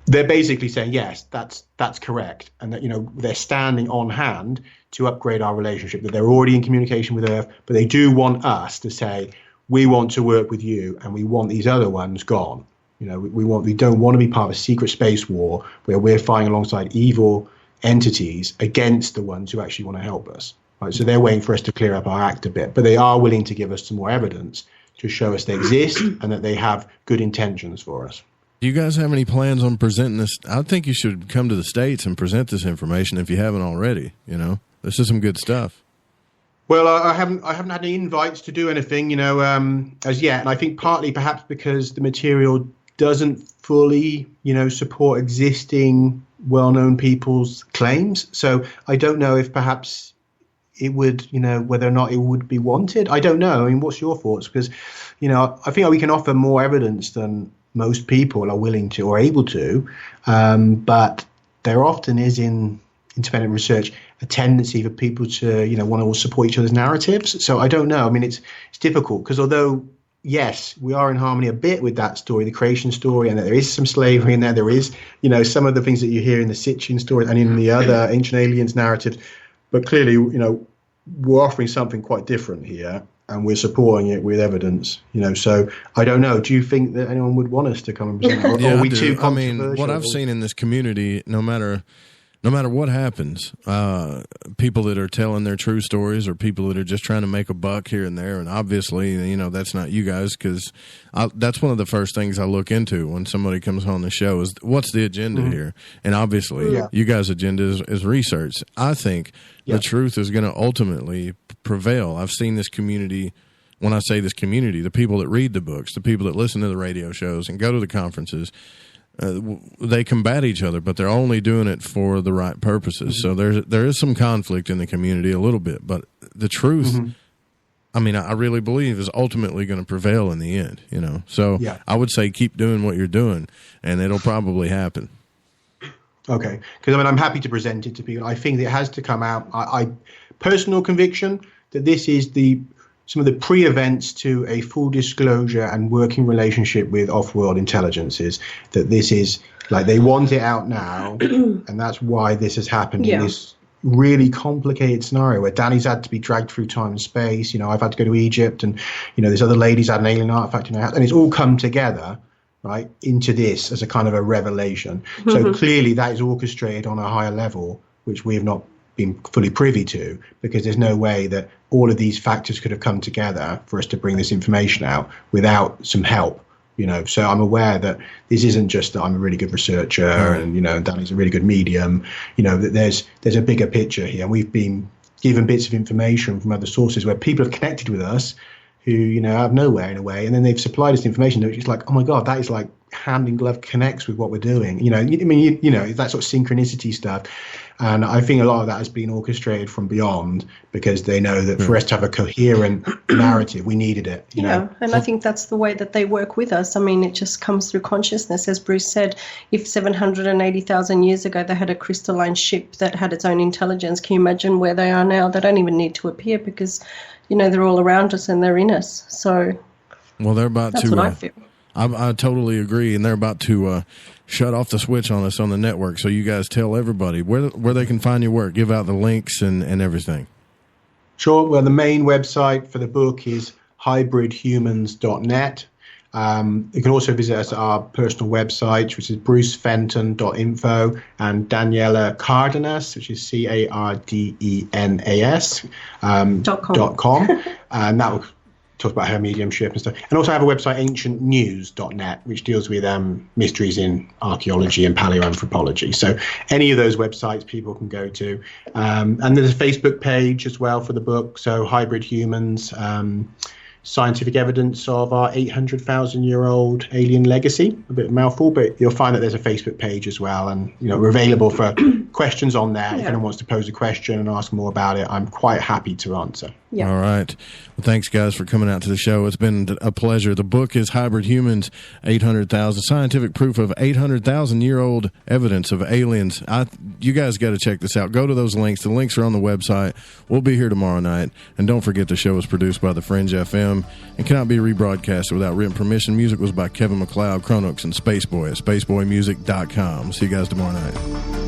S15: They're basically saying, yes, that's correct. And that, they're standing on hand to upgrade our relationship, that they're already in communication with Earth, but they do want us to say, we want to work with you and we want these other ones gone. We don't want to be part of a secret space war where we're fighting alongside evil entities against the ones who actually want to help us. Right? So they're waiting for us to clear up our act a bit, but they are willing to give us some more evidence to show us they exist and that they have good intentions for us.
S8: Do you guys have any plans on presenting this? I think you should come to the States and present this information if you haven't already. This is some good stuff.
S15: Well, I haven't had any invites to do anything, as yet. And I think partly perhaps because the material doesn't fully, support existing well-known people's claims. So I don't know if perhaps it would, whether or not it would be wanted. I don't know. I mean, what's your thoughts? Because, I think we can offer more evidence than most people are willing to or able to. But there often is in independent research a tendency for people to, want to all support each other's narratives. So I don't know. I mean, it's difficult because although, yes, we are in harmony a bit with that story, the creation story, and there is some slavery in there. There is, some of the things that you hear in the Sitchin story and in the other ancient aliens narratives. But clearly, we're offering something quite different here, and we're supporting it with evidence. So I don't know. Do you think that anyone would want us to come and present? Or are we too controversial?
S8: I mean, what I've seen in this community, no matter what happens, people that are telling their true stories or people that are just trying to make a buck here and there, and obviously, that's not you guys, because that's one of the first things I look into when somebody comes on the show is what's the agenda here? And obviously, you guys' agenda is research. I think the truth is going to ultimately prevail. I've seen this community. When I say this community, the people that read the books, the people that listen to the radio shows and go to the conferences, they combat each other, but they're only doing it for the right purposes. So there is some conflict in the community a little bit, but the truth, I mean, I really believe is ultimately going to prevail in the end, So I would say keep doing what you're doing, and it'll probably happen.
S15: Okay, because I'm happy to present it to people. I think it has to come out. I personal conviction that this is some of the pre-events to a full disclosure and working relationship with off-world intelligences, that this is like they want it out now, and that's why this has happened in this really complicated scenario where Danny's had to be dragged through time and space. I've had to go to Egypt, and this other lady's had an alien artifact in her house, and it's all come together right into this as a kind of a revelation. So clearly that is orchestrated on a higher level, which we have not been fully privy to, because there's no way that all of these factors could have come together for us to bring this information out without some help. So I'm aware that this isn't just that I'm a really good researcher and Danny's a really good medium. That there's a bigger picture here, and we've been given bits of information from other sources where people have connected with us who out of nowhere in a way, and then they've supplied us information that it's like, oh my god, that is like hand in glove connects with what we're doing. That sort of synchronicity stuff. And I think a lot of that has been orchestrated from beyond, because they know that for us to have a coherent narrative, we needed it.
S16: I think that's the way that they work with us. I mean, it just comes through consciousness. As Bruce said, if 780,000 years ago they had a crystalline ship that had its own intelligence, can you imagine where they are now? They don't even need to appear because, they're all around us and they're in us. So
S8: well, they're about
S16: that's
S8: to.
S16: What I feel.
S8: I totally agree, and they're about to shut off the switch on us on the network. So you guys tell everybody where they can find your work. Give out the links and everything.
S15: Sure. Well, the main website for the book is hybridhumans.net. You can also visit us at our personal websites, which is brucefenton.info, and Daniella Cardenas, which is CARDENAS .com. And that will talk about her mediumship and stuff. And also have a website, ancientnews.net, which deals with mysteries in archaeology and paleoanthropology. So any of those websites people can go to. And there's a Facebook page as well for the book. So Hybrid Humans, scientific evidence of our 800,000-year-old alien legacy. A bit of a mouthful, but you'll find that there's a Facebook page as well, and we're available for questions on there. If anyone wants to pose a question and ask more about it, I'm quite happy to answer.
S8: Yeah. All right. Well, thanks, guys, for coming out to the show. It's been a pleasure. The book is Hybrid Humans, 800,000, scientific proof of 800,000-year-old evidence of aliens. You guys got to check this out. Go to those links. The links are on the website. We'll be here tomorrow night. And don't forget the show is produced by the Fringe FM and cannot be rebroadcasted without written permission. Music was by Kevin MacLeod, Chronux, and Spaceboy at spaceboymusic.com. See you guys tomorrow night.